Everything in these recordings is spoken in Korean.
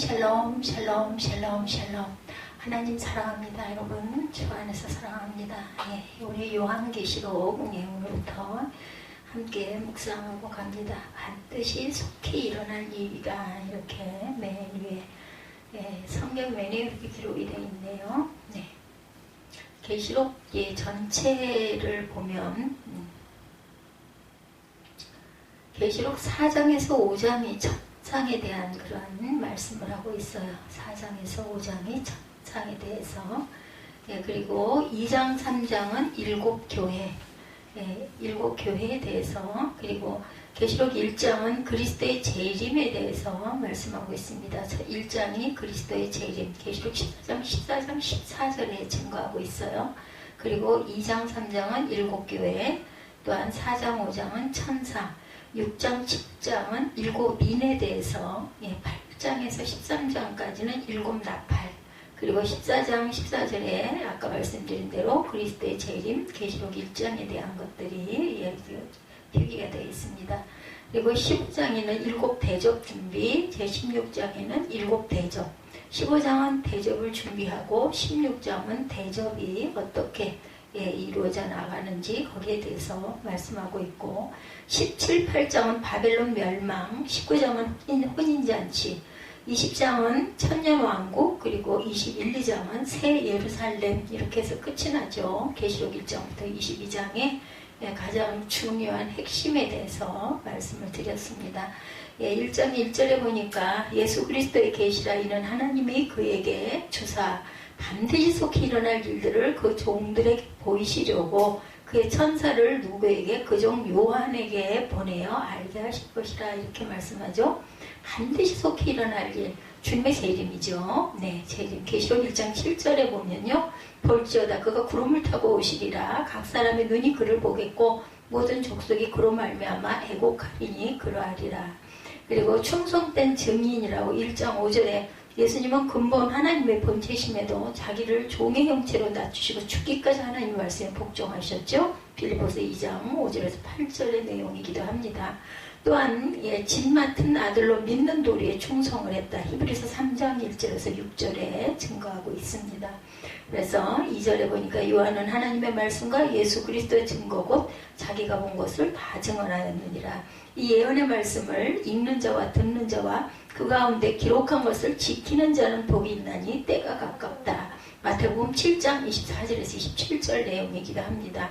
샬롬 샬롬 샬롬 샬롬. 하나님 사랑합니다. 여러분 주 안에서 사랑합니다. 예, 우리 요한계시록 오늘부터 함께 묵상하고 갑니다. 반드시 속히 일어날 일이다. 이렇게 맨 위에 성경 맨 위에 이렇게 기록이 되어 있네요. 네. 계시록 전체를 보면 계시록 4장에서 5장이 첫 장에 대한 그런 말씀을 하고 있어요. 4장에서 5장이 첫 장에 대해서. 그리고 2장, 3장은 7교회, 7교회에 대해서. 그리고 계시록 1장은 그리스도의 재림에 대해서 말씀하고 있습니다. 1장이 그리스도의 재림, 계시록 14장, 14절에 증거하고 있어요. 그리고 2장, 3장은 7교회, 또한 4장, 5장은 천사, 6장, 10장은 7인에 대해서, 8장에서 13장까지는 7나팔, 그리고 14장, 14절에 아까 말씀드린 대로 그리스도의 재림, 계시록 1장에 대한 것들이 표기가 되어 있습니다. 그리고 15장에는 7대접 준비, 제16장에는 7대접, 15장은 대접을 준비하고 16장은 대접이 어떻게 이루어져 나가는지 거기에 대해서 말씀하고 있고, 17, 8장은 바벨론 멸망, 19장은 혼인잔치, 20장은 천년왕국, 그리고 21, 2장은 새 예루살렘, 이렇게 해서 끝이 나죠. 계시록 1장부터 22장에 가장 중요한 핵심에 대해서 말씀을 드렸습니다. 1장 1절에 보니까 예수 그리스도의 계시라. 이는 하나님이 그에게 주사 반드시 속히 일어날 일들을 그 종들에게 보이시려고 그의 천사를 누구에게? 그 종 요한에게 보내어 알게 하실 것이라. 이렇게 말씀하죠. 반드시 속히 일어날 일, 주님의 재림이죠. 네, 재림. 계시록 1장 7절에 보면요, 볼지어다 그가 구름을 타고 오시리라. 각 사람의 눈이 그를 보겠고 모든 족속이 그로 말미암아 애곡하리니 그러하리라. 그리고 충성된 증인이라고 1장 5절에 예수님은 근본 하나님의 본체심에도 자기를 종의 형체로 낮추시고 죽기까지 하나님 말씀에 복종하셨죠. 빌립보서 2장 5절에서 8절의 내용이기도 합니다. 또한 진 맡은 아들로 믿는 도리에 충성을 했다. 히브리서 3장 1절에서 6절에 증거하고 있습니다. 그래서 2절에 보니까 요한은 하나님의 말씀과 예수 그리스도의 증거 곧 자기가 본 것을 다 증언하였느니라. 이 예언의 말씀을 읽는 자와 듣는 자와 그 가운데 기록한 것을 지키는 자는 복이 있나니 때가 가깝다. 마태복음 7장 24절에서 27절 내용이기도 합니다.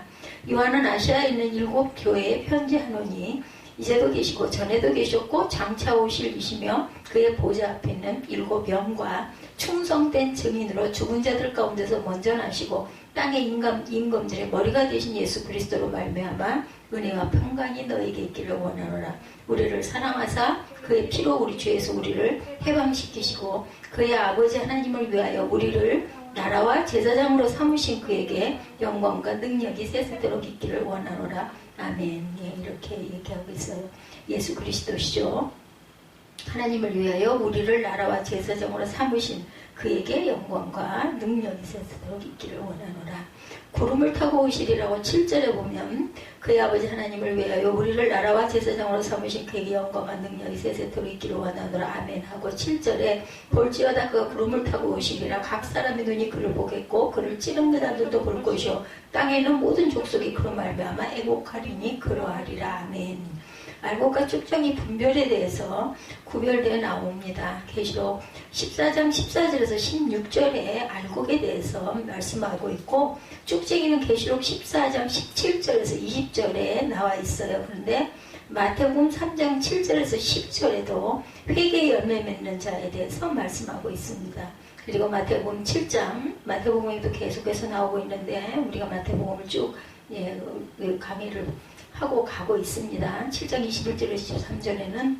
요한은 아시아에 있는 7교회에 편지하노니 이제도 계시고 전에도 계셨고 장차 오실 이시며 그의 보좌 앞에 있는 7영과 충성된 증인으로 죽은 자들 가운데서 먼저 나시고 땅의 임금들의 머리가 되신 예수 그리스도로 말미암아 은혜와 평강이 너에게 있기를 원하노라. 우리를 사랑하사 그의 피로 우리 죄에서 우리를 해방시키시고 그의 아버지 하나님을 위하여 우리를 나라와 제사장으로 삼으신 그에게 영광과 능력이 세세토록 있기를 원하노라. 아멘. 이렇게 얘기하고 있어요. 예수 그리스도시죠. 하나님을 위하여 우리를 나라와 제사장으로 삼으신 그에게 영광과 능력이 세세토록 있기를 원하노라. 구름을 타고 오시리라고 7절에 보면 그의 아버지 하나님을 위하여 우리를 나라와 제사장으로 삼으신 그에게 영광과 능력이 세세토록 있기를 원하노라. 아멘 하고 7절에 볼지어다 그가 구름을 타고 오시리라. 각 사람의 눈이 그를 보겠고 그를 찌르는 자들도 볼 것이요 땅에 있는 모든 족속이 그로 말미암아 애곡하리니 그러하리라. 아멘. 알곡과 쭉정이 분별에 대해서 구별되어 나옵니다. 계시록 14장 14절에서 16절에 알곡에 대해서 말씀하고 있고 쭉정이는 계시록 14장 17절에서 20절에 나와 있어요. 그런데 마태복음 3장 7절에서 10절에도 회개의 열매 맺는 자에 대해서 말씀하고 있습니다. 그리고 마태복음 7장, 마태복음에도 계속해서 나오고 있는데 우리가 마태복음을 쭉 강의를 하고 가고 있습니다. 7장 21절에서 23절에는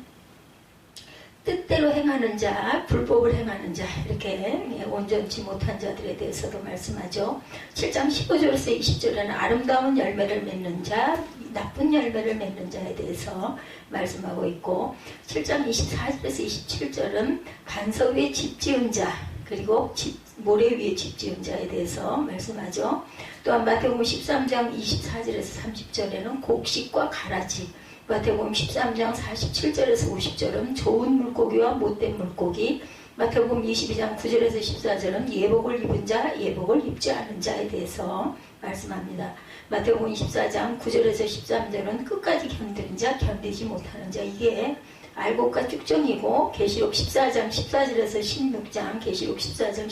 뜻대로 행하는 자, 불법을 행하는 자, 이렇게 온전치 못한 자들에 대해서도 말씀하죠. 7장 15절에서 20절에는 아름다운 열매를 맺는 자, 나쁜 열매를 맺는 자에 대해서 말씀하고 있고, 7장 24절에서 27절은 반석 위에 집 지은 자, 그리고 모래 위에 집 지은 자에 대해서 말씀하죠. 또한 마태복음 13장 24절에서 30절에는 곡식과 가라지, 마태복음 13장 47절에서 50절은 좋은 물고기와 못된 물고기, 마태복음 22장 9절에서 14절은 예복을 입은 자, 예복을 입지 않은 자에 대해서 말씀합니다. 마태복음 24장 9절에서 13절은 끝까지 견디는 자, 견디지 못하는 자. 이게 알곡과 쭉정이고 계시록 14장 14절에서 16장, 계시록 14장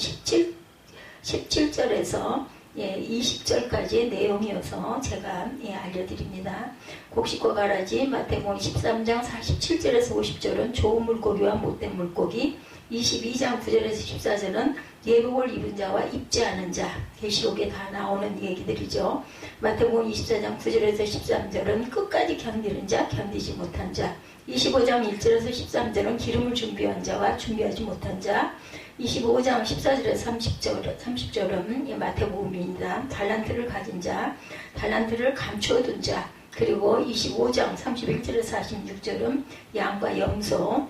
17절에서 20절까지의 내용이어서 제가 알려드립니다. 곡식과 가라지 마태복음 13장 47절에서 50절은 좋은 물고기와 못된 물고기, 22장 9절에서 14절은 예복을 입은 자와 입지 않은 자, 계시록에 다 나오는 얘기들이죠. 마태복음 24장 9절에서 13절은 끝까지 견디는 자, 견디지 못한 자, 25장 1절에서 13절은 기름을 준비한 자와 준비하지 못한 자, 25장 14절에서 30절은 마태복음입니다. 달란트를 가진 자, 달란트를 감추어둔 자, 그리고 25장 31절에서 46절은 양과 염소,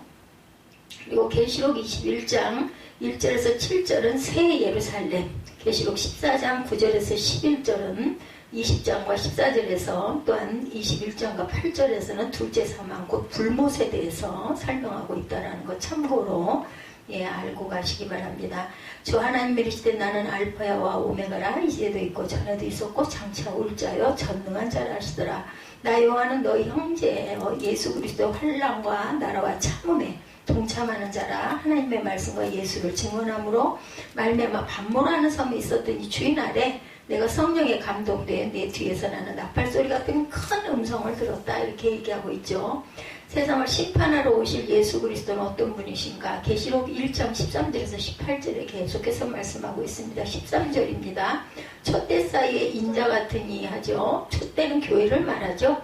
그리고 계시록 21장 1절에서 7절은 새 예루살렘, 계시록 14장 9절에서 11절은 20장과 14절에서 또한 21장과 8절에서는 둘째 사망, 곧 불못에 대해서 설명하고 있다는 것 참고로 알고 가시기 바랍니다. 저 하나님 이르시되 나는 알파야와 오메가라, 이제도 있고 전에도 있었고 장차 올 자여 전능한 자라 하시더라. 나 요한은 너희 형제 예수 그리스도의 환난과 나라와 참음에 동참하는 자라. 하나님의 말씀과 예수를 증언함으로 말미암아 반모라는 섬에 있었더니 주인 아래 내가 성령에 감동돼 내 뒤에서 나는 나팔소리 같은 큰 음성을 들었다. 이렇게 얘기하고 있죠. 세상을 심판하러 오실 예수 그리스도는 어떤 분이신가? 계시록 1장 13절에서 18절에 계속해서 말씀하고 있습니다. 13절입니다. 촛대 사이에 인자 같으니 하죠. 촛대는 교회를 말하죠.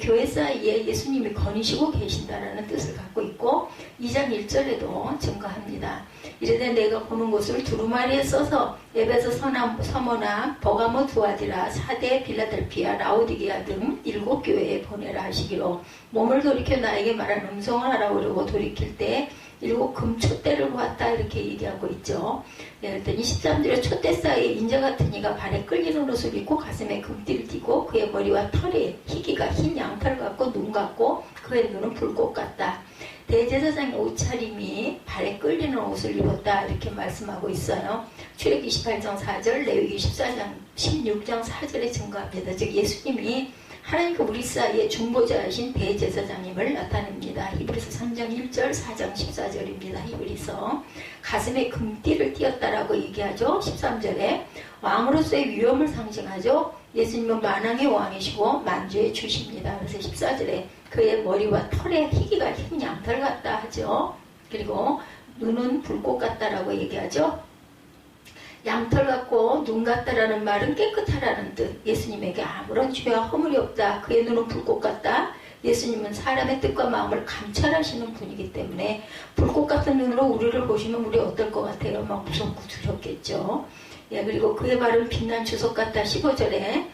교회 사이에 예수님이 거니시고 계신다라는 뜻을 갖고 있고 2장 1절에도 증거합니다. 이르되 내가 보는 곳을 두루마리에 써서 에베소, 서머나, 버가모, 두아디라, 사대, 빌라델피아, 라오디게아 등 7교회에 보내라 하시기로 몸을 돌이켜 나에게 말한 음성을 알아보려고 돌이킬 때 7 금촛대를 보았다. 이렇게 얘기하고 있죠. 그랬더니 13절에 촛대 사이에 인자 같은 이가 발에 끌리는 옷을 입고 가슴에 금띠를 띠고 그의 머리와 털에 희기가 흰 양털 같고 눈 같고 그의 눈은 불꽃 같다. 대제사장의 옷차림이 발에 끌리는 옷을 입었다. 이렇게 말씀하고 있어요. 출애굽기 28장 4절, 레위기 14장 16장 4절에 증거합니다. 즉 예수님이 하나님과 우리 사이에 중보자이신 대제사장님을 나타냅니다. 히브리서 3장 1절, 4장 14절입니다. 히브리서 가슴에 금띠를 띄었다라고 얘기하죠. 13절에 왕으로서의 위엄을 상징하죠. 예수님은 만왕의 왕이시고 만주의 주십니다. 그래서 14절에 그의 머리와 털에 희기가 흰 양털 같다 하죠. 그리고 눈은 불꽃 같다라고 얘기하죠. 양털 같고 눈 같다라는 말은 깨끗하라는 뜻. 예수님에게 아무런 죄와 허물이 없다. 그의 눈은 불꽃 같다. 예수님은 사람의 뜻과 마음을 감찰하시는 분이기 때문에 불꽃 같은 눈으로 우리를 보시면 우리 어떨 것 같아요? 막 무섭고 두렵겠죠. 그리고 그의 발은 빛난 주석 같다. 15절에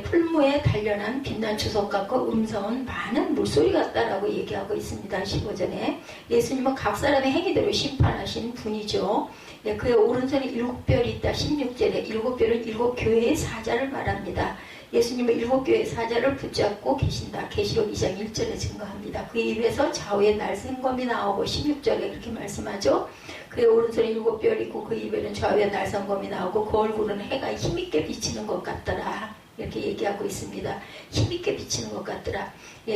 풀무에 단련한 빛난 주석 같고 음성은 많은 물소리 같다라고 얘기하고 있습니다. 15절에 예수님은 각 사람의 행위대로 심판하신 분이죠. 그의 오른손에 7별이 있다. 16절에 7별은 7교회의 사자를 말합니다. 예수님은 7교회의 사자를 붙잡고 계신다. 계시록 2장 1절에 증거합니다. 그의 입에서 좌우에 날쌘검이 나오고 16절에 그렇게 말씀하죠. 그의 오른손에 7별 있고 그 입에는 좌우에 날쌘검이 나오고 그 얼굴은 해가 힘있게 비치는 것 같더라. 이렇게 얘기하고 있습니다. 힘있게 비치는 것 같더라.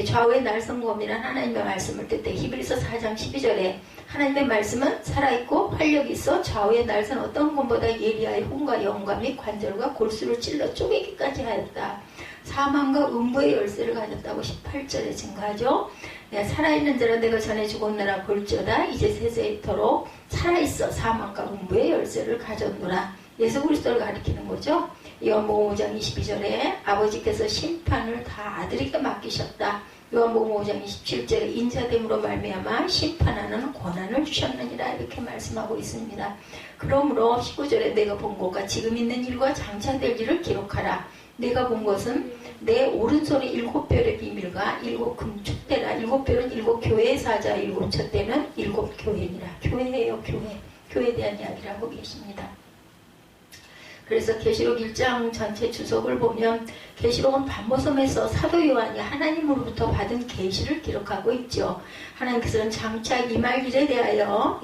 좌우에 날쌘검이란 하나님의 말씀을 뜻해. 히브리서 4장 12절에 하나님의 말씀은 살아있고 활력이 있어 좌우에 날선 어떤 것보다 예리하여 혼과 영과 및 관절과 골수를 찔러 쪼개기까지 하였다. 사망과 음부의 열쇠를 가졌다고 18절에 증거하죠. 살아있는 자라 내가 전에 죽었느라 볼지어다. 이제 세세토록 살아있어 사망과 음부의 열쇠를 가졌노라. 예수 그리스도를 가리키는 거죠. 요한복음 5장 22절에 아버지께서 심판을 다 아들에게 맡기셨다. 요한복음 5장 27절에 인자됨으로 말미암아 심판하는 권한을 주셨느니라. 이렇게 말씀하고 있습니다. 그러므로 19절에 내가 본 것과 지금 있는 일과 장차 될 일을 기록하라. 내가 본 것은 내 오른손에 7별의 비밀과 7 금축대라. 7별은 7교회의 사자, 7 촛대는 7교회니라. 교회예요, 교회. 교회에 대한 이야기를 하고 계십니다. 그래서 계시록 1장 전체 주석을 보면 계시록은 반모섬에서 사도 요한이 하나님으로부터 받은 계시를 기록하고 있죠. 하나님께서는 장차 임할 일에 대하여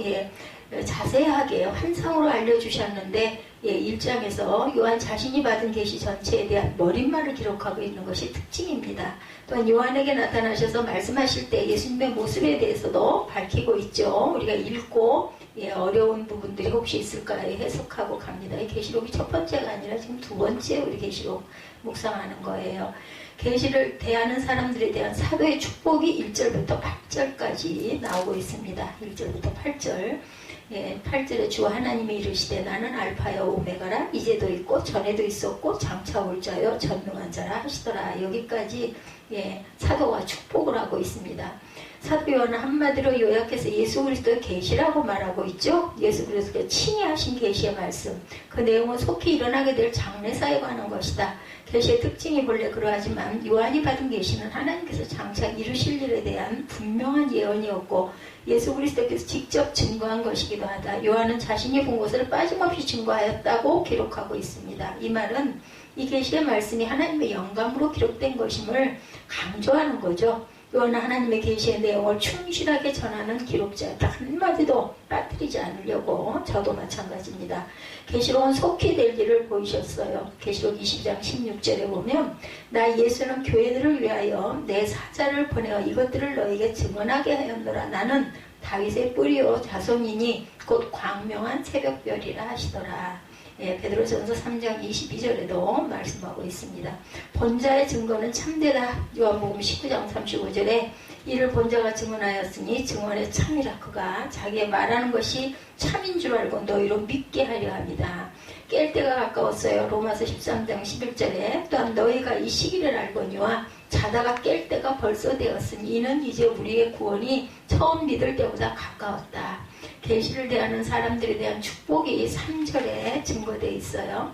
자세하게 환상으로 알려주셨는데 1장에서 요한 자신이 받은 계시 전체에 대한 머릿말을 기록하고 있는 것이 특징입니다. 또한 요한에게 나타나셔서 말씀하실 때 예수님의 모습에 대해서도 밝히고 있죠. 우리가 읽고 어려운 부분들이 혹시 있을까 해석하고 갑니다. 이 계시록이 첫 번째가 아니라 지금 두 번째 우리 계시록 묵상하는 거예요. 계시를 대하는 사람들에 대한 사도의 축복이 1절부터 8절까지 나오고 있습니다. 1절부터 8절. 8절에 주 하나님이 이르시되 나는 알파여 오메가라 이제도 있고 전에도 있었고 장차 올 자여 전능한 자라 하시더라. 여기까지 사도가 축복을 하고 있습니다. 사도 요한은 한마디로 요약해서 예수 그리스도의 계시라고 말하고 있죠. 예수 그리스도가 친히 하신 계시의 말씀, 그 내용은 속히 일어나게 될 장래사에 관한 것이다. 계시의 특징이 본래 그러하지만 요한이 받은 계시는 하나님께서 장차 이루실 일에 대한 분명한 예언이었고 예수 그리스도께서 직접 증거한 것이기도 하다. 요한은 자신이 본 것을 빠짐없이 증거하였다고 기록하고 있습니다. 이 말은 이 계시의 말씀이 하나님의 영감으로 기록된 것임을 강조하는 거죠. 요한은 하나님의 계시의 내용을 충실하게 전하는 기록자였다. 한마디도 빠뜨리지 않으려고. 저도 마찬가지입니다. 계시록은 속히 될 일을 보이셨어요. 계시록 20장 16절에 보면 나 예수는 교회들을 위하여 내 사자를 보내어 이것들을 너에게 증언하게 하였노라. 나는 다윗의 뿌리요 자손이니 곧 광명한 새벽별이라 하시더라. 베드로전서 3장 22절에도 말씀하고 있습니다. 본자의 증거는 참되다. 요한복음 19장 35절에 이를 본자가 증언하였으니 증언의 참이라. 그가 자기의 말하는 것이 참인 줄 알고 너희로 믿게 하려 합니다. 깰 때가 가까웠어요. 로마서 13장 11절에 또한 너희가 이 시기를 알거니와 자다가 깰 때가 벌써 되었으니 이는 이제 우리의 구원이 처음 믿을 때보다 가까웠다. 계시를 대하는 사람들에 대한 축복이 3절에 증거되어 있어요.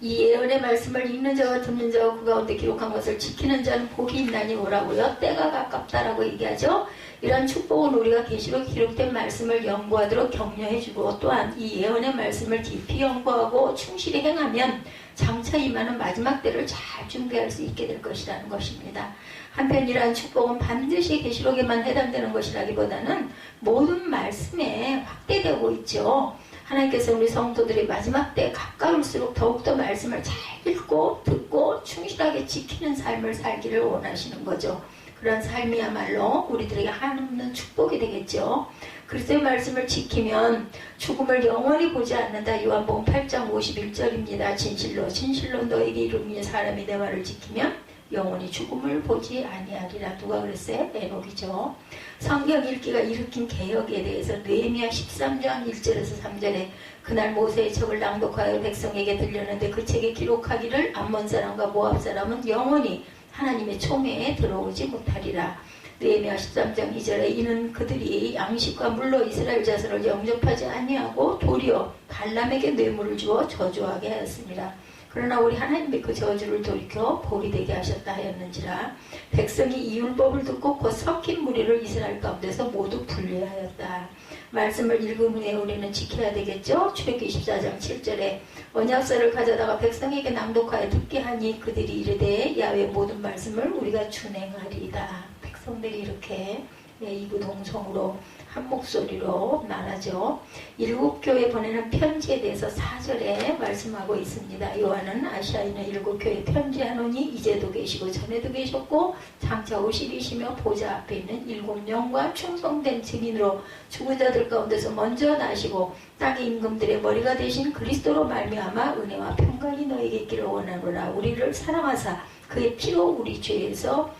이 예언의 말씀을 읽는 자와 듣는 자와 그 가운데 기록한 것을 지키는 자는 복이 있나니 뭐라고요? 때가 가깝다라고 얘기하죠. 이러한 축복은 우리가 계시록 기록된 말씀을 연구하도록 격려해주고 또한 이 예언의 말씀을 깊이 연구하고 충실히 행하면 장차 임하는 마지막 때를 잘 준비할 수 있게 될 것이라는 것입니다. 한편 이러한 축복은 반드시 계시록에만 해당되는 것이라기보다는 모든 말씀에 확대되고 있죠. 하나님께서 우리 성도들이 마지막 때에 가까울수록 더욱더 말씀을 잘 읽고 듣고 충실하게 지키는 삶을 살기를 원하시는 거죠. 그런 삶이야말로 우리들에게 한없는 축복이 되겠죠. 그리스도의 말씀을 지키면 죽음을 영원히 보지 않는다. 요한복음 8장 51절입니다. 진실로 진실로 너에게 이르노니 사람이 내 말을 지키면 영원히 죽음을 보지 아니하리라. 누가 그랬어요? 에녹이죠. 성경 읽기가 일으킨 개혁에 대해서 느헤미야 13장 1절에서 3절에 그날 모세의 책을 낭독하여 백성에게 들렸는데 그 책에 기록하기를 암몬 사람과 모압 사람은 영원히 하나님의 총회에 들어오지 못하리라. 느헤미야 13장 2절에 이는 그들이 양식과 물로 이스라엘 자손을 영접하지 아니하고 도리어 발람에게 뇌물을 주어 저주하게 하였습니다. 그러나 우리 하나님이 그 저주를 돌이켜 복이 되게 하셨다 하였는지라. 백성이 이 율법을 듣고 곧 섞인 무리를 이스라엘 가운데서 모두 분리하였다. 말씀을 읽은 후에 우리는 지켜야 되겠죠. 출애굽기 24장 7절에 언약서를 가져다가 백성에게 낭독하여 듣게 하니 그들이 이르되 야훼의 모든 말씀을 우리가 준행하리이다. 백성들이 이렇게 이구동성으로 한 목소리로 말하죠. 7교회 보내는 편지에 대해서 4절에 말씀하고 있습니다. 요한은 아시아에 있는 7교회 편지하노니 이제도 계시고 전에도 계셨고 장차 오시리시며 보좌 앞에 있는 7영과 충성된 증인으로 죽은 자들 가운데서 먼저 나시고 땅의 임금들의 머리가 되신 그리스도로 말미암아 은혜와 평강이 너에게 있기를 원하노라. 우리를 사랑하사 그의 피로 우리 죄에서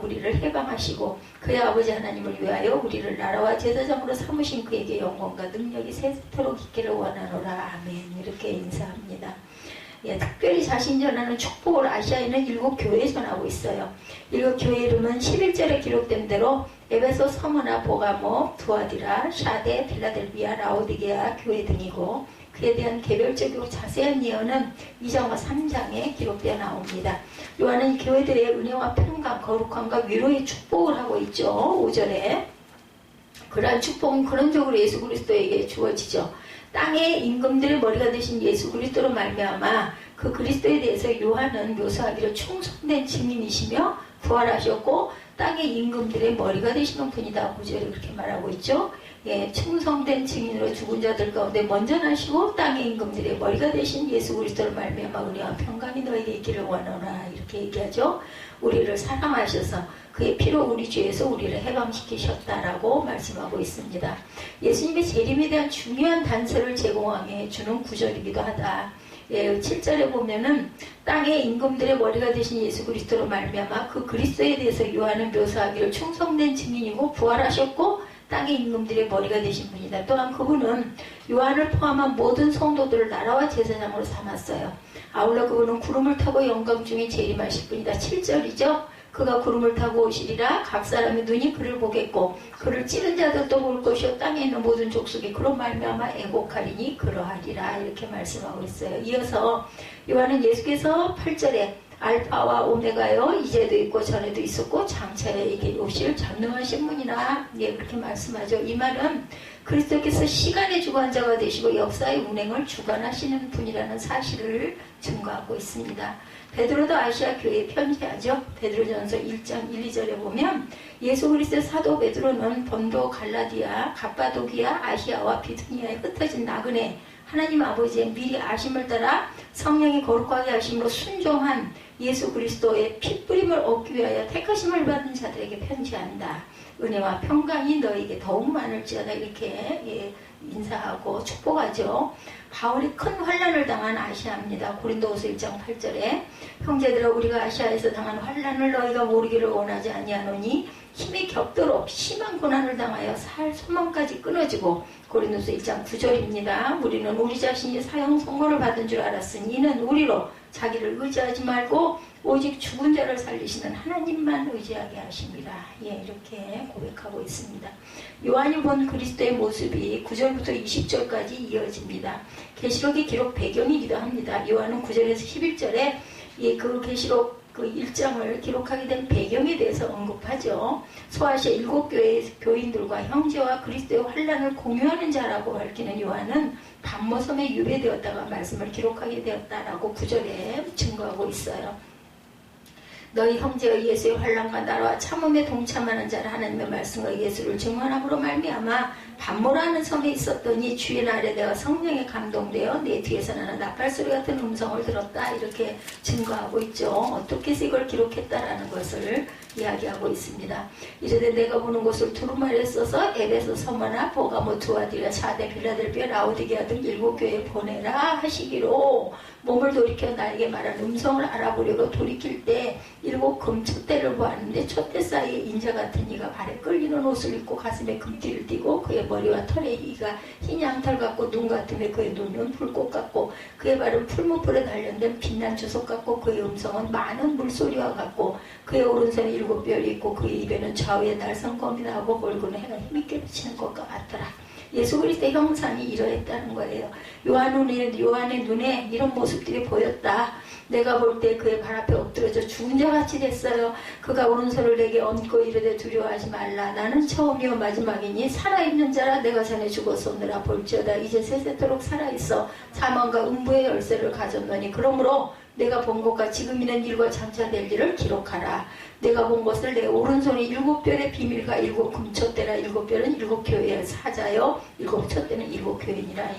우리를 해방하시고 그의 아버지 하나님을 위하여 우리를 나라와 제사장으로 삼으신 그에게 영광과 능력이 세세토록 있기를 원하노라. 아멘. 이렇게 인사합니다. 특별히 자신 전하는 축복을 아시아에는 7교회에 전하고 있어요. 7교회 이름은 11절에 기록된 대로 에베소, 서머나, 보가모, 두아디라, 샤데, 필라델비아, 라오디게아 교회 등이고 그에 대한 개별적이고 자세한 예언은 2장과 3장에 기록되어 나옵니다. 요한은 교회들의 은혜와 평강, 거룩함과 위로의 축복을 하고 있죠. 5절에 그러한 축복은 근원적으로 예수 그리스도에게 주어지죠. 땅의 임금들의 머리가 되신 예수 그리스도로 말미암아 그 그리스도에 대해서 요한은 묘사하기로 충성된 증인이시며 부활하셨고 땅의 임금들의 머리가 되시는 분이다. 9절에 그렇게 말하고 있죠. 예, 충성된 증인으로 죽은 자들 가운데 먼저 나시고 땅의 임금들의 머리가 되신 예수 그리스도를 말미암아 은혜와 평강이 너에게 있기를 원하노라 이렇게 얘기하죠. 우리를 사랑하셔서 그의 피로 우리 죄에서 우리를 해방시키셨다라고 말씀하고 있습니다. 예수님의 재림에 대한 중요한 단서를 제공하게 주는 구절이기도 하다. 예, 7절에 보면은 땅의 임금들의 머리가 되신 예수 그리스도로 말미암아 그 그리스도에 대해서 요한은 묘사하기를 충성된 증인이고 부활하셨고 땅의 임금들의 머리가 되신 분이다. 또한 그분은 요한을 포함한 모든 성도들을 나라와 제사장으로 삼았어요. 아울러 그분은 구름을 타고 영광 중에 재림하실 분이다. 7절이죠. 그가 구름을 타고 오시리라. 각 사람의 눈이 그를 보겠고 그를 찌른 자들도 볼 것이요 땅에 있는 모든 족속이 그로 말미암아 애곡하리니 그러하리라 이렇게 말씀하고 있어요. 이어서 요한은 예수께서 8절에 알파와 오메가요 이제도 있고 전에도 있었고 장차에 이게 오실 전능하신 분이라 예, 그렇게 말씀하죠. 이 말은 그리스도께서 시간의 주관자가 되시고 역사의 운행을 주관하시는 분이라는 사실을 증거하고 있습니다. 베드로도 아시아 교회에 편지하죠. 베드로전서 1장 1, 2절에 보면 예수 그리스도의 사도 베드로는 본도, 갈라디아, 갑바도기아, 아시아와 비두니아에 흩어진 나그네 하나님 아버지의 미리 아심을 따라 성령이 거룩하게 하심으로 순종한 예수 그리스도의 핏뿌림을 얻기 위하여 택하심을 받은 자들에게 편지한다. 은혜와 평강이 너에게 더욱 많을지어다 이렇게 예, 인사하고 축복하죠. 바울이 큰 환난을 당한 아시아입니다. 고린도후서 1장 8절에 형제들아 우리가 아시아에서 당한 환난을 너희가 모르기를 원하지 아니하노니 힘이 격도로 심한 고난을 당하여 살 소망까지 끊어지고 고린도서 1장 9절입니다. 우리는 우리 자신이 사형 선고를 받은 줄 알았으니 이는 우리로 자기를 의지하지 말고 오직 죽은 자를 살리시는 하나님만 의지하게 하십니다. 예, 이렇게 고백하고 있습니다. 요한이 본 그리스도의 모습이 9절부터 20절까지 이어집니다. 계시록의 기록 배경이기도 합니다. 요한은 9절에서 11절에 그 계시록 그 1장을 기록하게 된 배경에 대해서 언급하죠. 소아시아 7교회의 교인들과 형제와 그리스도의 환난을 공유하는 자라고 밝히는 요한은 반모섬에 유배되었다가 말씀을 기록하게 되었다라고 9절에 증거하고 있어요. 너희 형제의 예수의 환난과 나라와 참음에 동참하는 자를 하나님의 말씀과 예수를 증언함으로 말미암아 반모라는 섬에 있었더니 주의 날에 내가 성령에 감동되어 내 뒤에서 나는 나팔소리 같은 음성을 들었다 이렇게 증거하고 있죠. 어떻게 해서 이걸 기록했다라는 것을 이야기하고 있습니다. 이르되 내가 보는 곳을 두루마리에 써서 에베소, 서머나, 보가모, 두아디라, 사대, 빌라델비아, 라오디게아 등 7교회에 보내라 하시기로 몸을 돌이켜 나에게 말한 음성을 알아보려고 돌이킬 때 7 금촛대를 보았는데 촛대 사이에 인자 같은 이가 발에 끌리는 옷을 입고 가슴에 금띠를 띠고 그의 머리와 털에 이가 흰 양털 같고 눈 같으며 그의 눈은 불꽃 같고 그의 발은 풀무불에 단련된 빛난 주석 같고 그의 음성은 많은 물소리와 같고 그의 오른손에 7뼈이 있고 그의 입에는 좌우에 날성검이 나고 얼굴은 해가 힘있게 비치는 것과 같더라. 예수 그리스도의 형상이 이러했다는 거예요. 요한의 눈에 이런 모습들이 보였다. 내가 볼 때 그의 발 앞에 엎드려져 죽은 자같이 됐어요. 그가 오른손을 내게 얹고 이르되 두려워하지 말라. 나는 처음이요 마지막이니 살아있는 자라. 내가 전에 죽었었느라 볼지어다 이제 세세토록 살아있어 사망과 음부의 열쇠를 가졌노니 그러므로 내가 본 것과 지금 있는 일과 장차 될 일을 기록하라. 내가 본 것을 내 오른손에 7별의 비밀과 7 금촛대라. 7별은 7교회의 사자요 7 촛대는 7교회니라.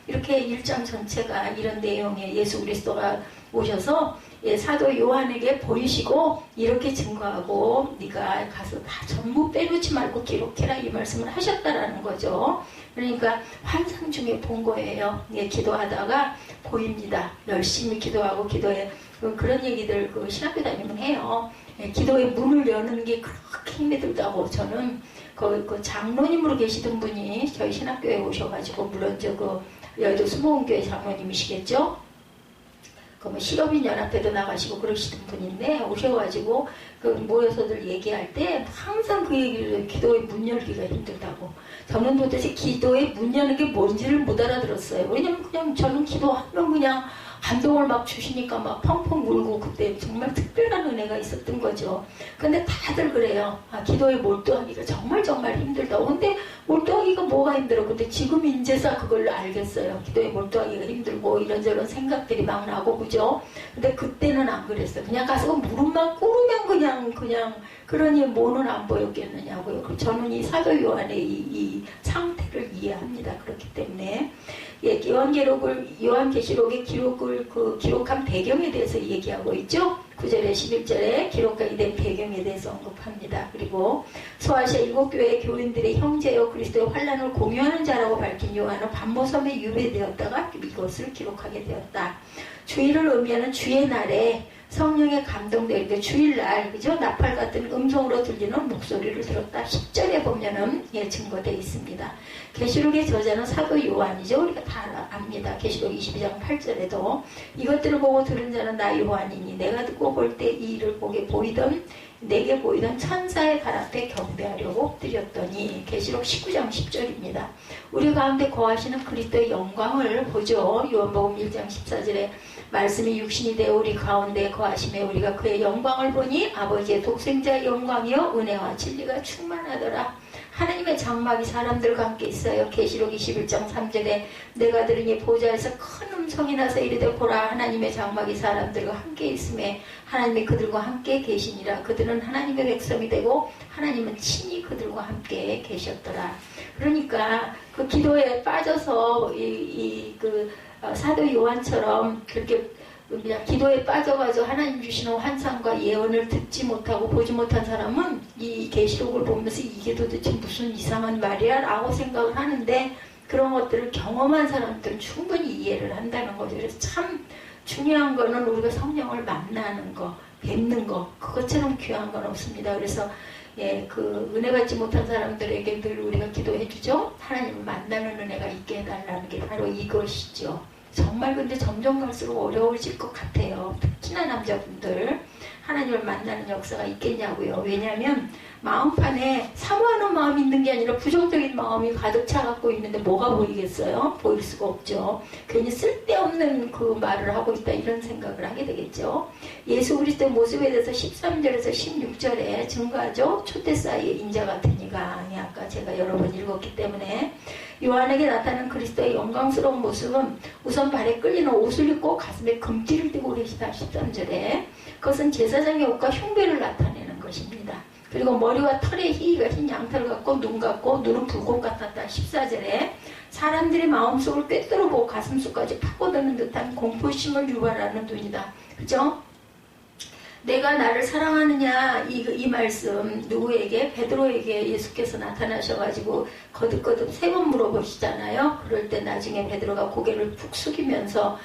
이렇게 1장 전체가 이런 내용에 예수 그리스도가 오셔서 사도 요한에게 보이시고 이렇게 증거하고 네가 가서 다 전부 빼놓지 말고 기록해라 이 말씀을 하셨다라는 거죠. 그러니까 환상 중에 본 거예요. 기도하다가 보입니다. 열심히 기도하고 기도해 그런 얘기들 그 신학교 다니면 해요. 기도의 문을 여는 게 그렇게 힘이 들다고. 저는 그 장로님으로 계시던 분이 저희 신학교에 오셔가지고 물론 여의도 수목원교회 장로님이시겠죠. 그 실업인 연합회도 나가시고 그러시던 분인데 오셔가지고 그 모여서들 얘기할 때 항상 그 얘기를 기도의 문 열기가 힘들다고. 저는 도대체 기도의 문 여는 게 뭔지를 못 알아들었어요. 왜냐면 그냥 저는 기도하면 그냥 감동을 막 주시니까 막 펑펑 울고 그때 정말 특별한 은혜가 있었던 거죠. 근데 다들 그래요. 기도에 몰두하기가 정말 힘들다고. 근데 몰두하기가 뭐가 힘들어. 근데 지금 인제서 그걸 알겠어요. 기도에 몰두하기가 힘들고 이런저런 생각들이 막 나고 그죠. 근데 그때는 안 그랬어요. 그냥 가서 무릎만 꿇으면 그냥 그러니 뭐는 안 보였겠느냐고요. 저는 이 사도 요한의 이 상태를 이해합니다. 그렇기 때문에 요한계시록의 기록한 배경에 대해서 얘기하고 있죠. 9절에 11절에 기록하게 된 배경에 대해서 언급합니다. 그리고 소아시아 7교회의 교인들의 형제여 그리스도의 환난을 공유하는 자라고 밝힌 요한은 반모섬에 유배되었다가 이것을 기록하게 되었다. 주일을 의미하는 주의 날에 성령의 감동될 때 주일날 그죠? 나팔 같은 음성으로 들리는 목소리를 들었다. 10절에 보면은 증거되어 있습니다. 계시록의 저자는 사도 요한이죠. 우리가 다 압니다. 계시록 22장 8절에도 이것들을 보고 들은 자는 나 요한이니 내가 듣고 볼 때 이 일을 내게 보이던 천사의 발 앞에 경배하려고 엎드렸더니 계시록 19장 10절입니다. 우리 가운데 거하시는 그리스도의 영광을 보죠. 요한복음 1장 14절에 말씀이 육신이 되어 우리 가운데 거하심에 우리가 그의 영광을 보니 아버지의 독생자의 영광이요 은혜와 진리가 충만하더라. 하나님의 장막이 사람들과 함께 있어요. 계시록 21장 3절에 내가 들으니 보좌에서 큰 음성이 나서 이르되 보라 하나님의 장막이 사람들과 함께 있음에 하나님이 그들과 함께 계시니라. 그들은 하나님의 백성이 되고 하나님은 친히 그들과 함께 계셨더라. 그러니까 그 기도에 빠져서 사도 요한처럼 그렇게 그냥 기도에 빠져가지고 하나님 주시는 환상과 예언을 듣지 못하고 보지 못한 사람은 이 계시록을 보면서 이게 도대체 무슨 이상한 말이야 라고 생각을 하는데 그런 것들을 경험한 사람들은 충분히 이해를 한다는 거죠. 그래서 참 중요한 거는 우리가 성령을 만나는 거, 뵙는 거, 그것처럼 귀한 건 없습니다. 그래서 그 은혜 받지 못한 사람들에게 늘 우리가 기도해 주죠. 하나님을 만나는 은혜가 있게 해달라는 게 바로 이것이죠. 정말 근데 점점 갈수록 어려워질 것 같아요. 특히나 남자분들 하나님을 만나는 역사가 있겠냐고요. 왜냐하면 마음판에 사모하는 마음이 있는 게 아니라 부정적인 마음이 가득 차갖고 있는데 뭐가 보이겠어요? 보일 수가 없죠. 괜히 쓸데없는 그 말을 하고 있다 이런 생각을 하게 되겠죠. 예수 그리스도의 모습에 대해서 13절에서 16절에 증거하죠. 촛대 사이에 인자 같은 이가 아까 제가 여러 번 읽었기 때문에 요한에게 나타나는 그리스도의 영광스러운 모습은 우선 발에 끌리는 옷을 입고 가슴에 금띠를 띠고 계시다. 13절에 그것은 제사장의 옷과 흉배를 나타내는 것입니다. 그리고 머리와 털의 희가 흰 양털 같고 눈 같고 눈은 불꽃 같았다. 14절에 사람들의 마음속을 꿰뚫어보고 가슴속까지 파고드는 듯한 공포심을 유발하는 눈이다. 그죠? 내가 나를 사랑하느냐 이 말씀 누구에게? 베드로에게 예수께서 나타나셔가지고 거듭거듭 3번 물어보시잖아요. 그럴 때 나중에 베드로가 고개를 푹 숙이면서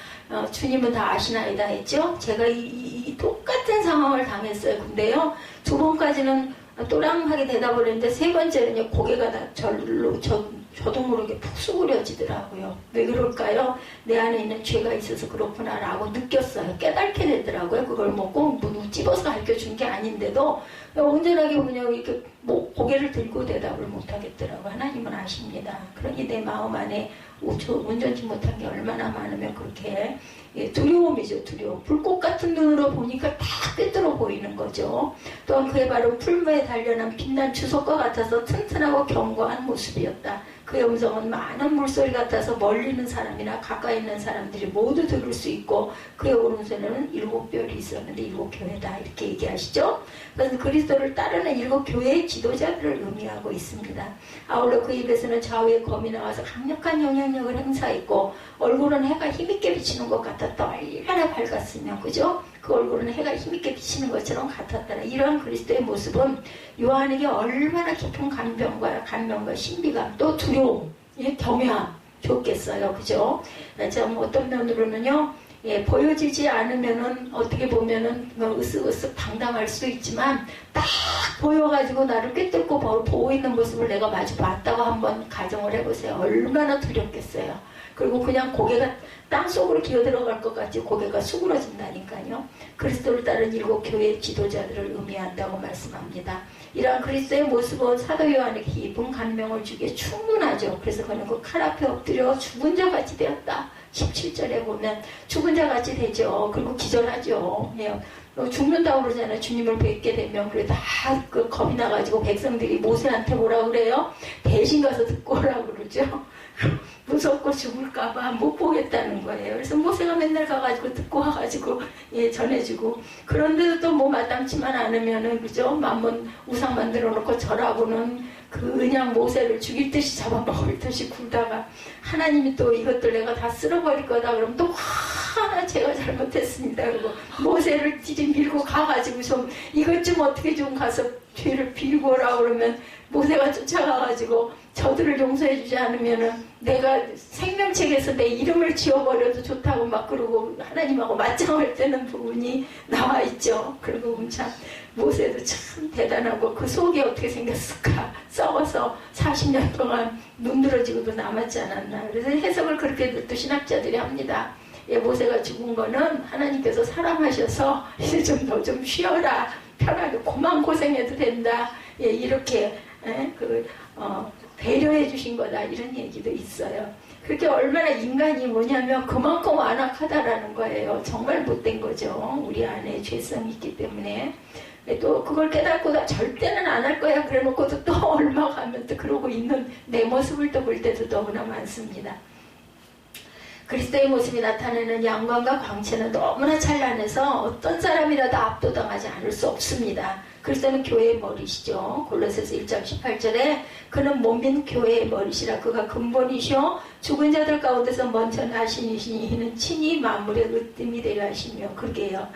주님은 다 아시나이다 했죠. 제가 이 똑같은 상황을 당했어요. 근데요 2번까지는 또랑하게 대답을 했는데 3번째는요 고개가 다 저도 모르게 푹 수그려지더라고요. 왜 그럴까요? 내 안에 있는 죄가 있어서 그렇구나 라고 느꼈어요. 깨닫게 되더라고요. 그걸 뭐 꼭 찝어서 가르쳐준 게 아닌데도 온전하게 그냥 이렇게 고개를 들고 대답을 못하겠더라고요. 하나님은 아십니다. 그러니 내 마음 안에 온전치 못한 게 얼마나 많으면 그렇게 두려움이죠. 두려움. 불꽃 같은 눈으로 보니까 다 꿰뚫어 보이는 거죠. 또한 그의 발은 풀무에 단련한 빛난 주석과 같아서 튼튼하고 견고한 모습이었다. 그의 음성은 많은 물소리 같아서 멀리 있는 사람이나 가까이 있는 사람들이 모두 들을 수 있고 그의 오른손에는 7별이 있었는데 7교회다 이렇게 얘기하시죠. 그래서 그리스도를 따르는 7교회의 지도자들을 의미하고 있습니다. 아울러 그 입에서는 좌우에 검이 나와서 강력한 영향력을 행사했고 얼굴은 해가 힘있게 비치는 것 같았다. 얼마나 밝았으면 그죠? 그 얼굴은 해가 힘있게 비치는 것처럼 같았더라. 이러한 그리스도의 모습은 요한에게 얼마나 깊은 감명과 신비감 또 두려움, 경외함 줬겠어요. 그죠? 참 어떤 면으로는요. 보여지지 않으면은 어떻게 보면은 으쓱으쓱 당당할 수 있지만 딱 보여가지고 나를 꿰뚫고 보고 있는 모습을 내가 마주 봤다고 한번 가정을 해보세요. 얼마나 두렵겠어요. 그리고 그냥 고개가 땅속으로 기어들어갈 것 같이 고개가 수그러진다니까요. 그리스도를 따른 7교회 지도자들을 의미한다고 말씀합니다. 이러한 그리스도의 모습은 사도 요한에게 깊은 감명을 주기에 충분하죠. 그래서 그는 그 칼 앞에 엎드려 죽은 자 같이 되었다. 17절에 보면 죽은 죽은 자 같이 되죠. 그리고 기절하죠. 예. 죽는다고 그러잖아요. 주님을 뵙게 되면. 그래 다 그 겁이 나가지고 백성들이 모세한테 뭐라 그래요? 대신 가서 듣고 오라고 그러죠. 무섭고 죽을까봐 못 보겠다는 거예요. 그래서 모세가 맨날 가가지고 듣고 와가지고 예, 전해주고. 그런데도 또 뭐 마땅치만 않으면은 그죠? 만번 우상 만들어 놓고 절하고는 그냥 모세를 죽일 듯이 잡아먹을 듯이 굴다가 하나님이 또 이것들 내가 다 쓸어버릴 거다 그러면 또 하나 제가 잘못했습니다. 그리고 모세를 들이밀고 가가지고 좀 이것 좀 어떻게 좀 가서 죄를 빌고 오라고 그러면 모세가 쫓아가가지고 저들을 용서해주지 않으면은 내가 생명책에서 내 이름을 지워버려도 좋다고 막 그러고 하나님하고 맞짱을 뜨는 부분이 나와 있죠. 그리고 참 모세도 참 대단하고 그 속이 어떻게 생겼을까. 썩어서 40년 동안 문드러지고도 남았지 않았나. 그래서 해석을 그렇게 또 신학자들이 합니다. 예, 모세가 죽은 거는 하나님께서 사랑하셔서 이제 좀 더 좀 쉬어라. 편하게 그만 고생해도 된다. 예, 이렇게 배려해 주신 거다. 이런 얘기도 있어요. 그렇게 얼마나 인간이 뭐냐면 그만큼 완악하다라는 거예요. 정말 못된 거죠. 우리 안에 죄성이 있기 때문에. 또 그걸 깨닫고 절대는 안 할 거야 그래 놓고도 또 얼마 가면 또 그러고 있는 내 모습을 또 볼 때도 너무나 많습니다. 그리스도의 모습이 나타내는 양광과 광채는 너무나 찬란해서 어떤 사람이라도 압도당하지 않을 수 없습니다. 그리스도는 교회의 머리시죠. 골로새서 1장 18절에 그는 몸인 교회의 머리시라. 그가 근본이시오 죽은 자들 가운데서 먼저 나시니시니 이는 친히 만물의 으뜸이 되려 하시며. 그러게요.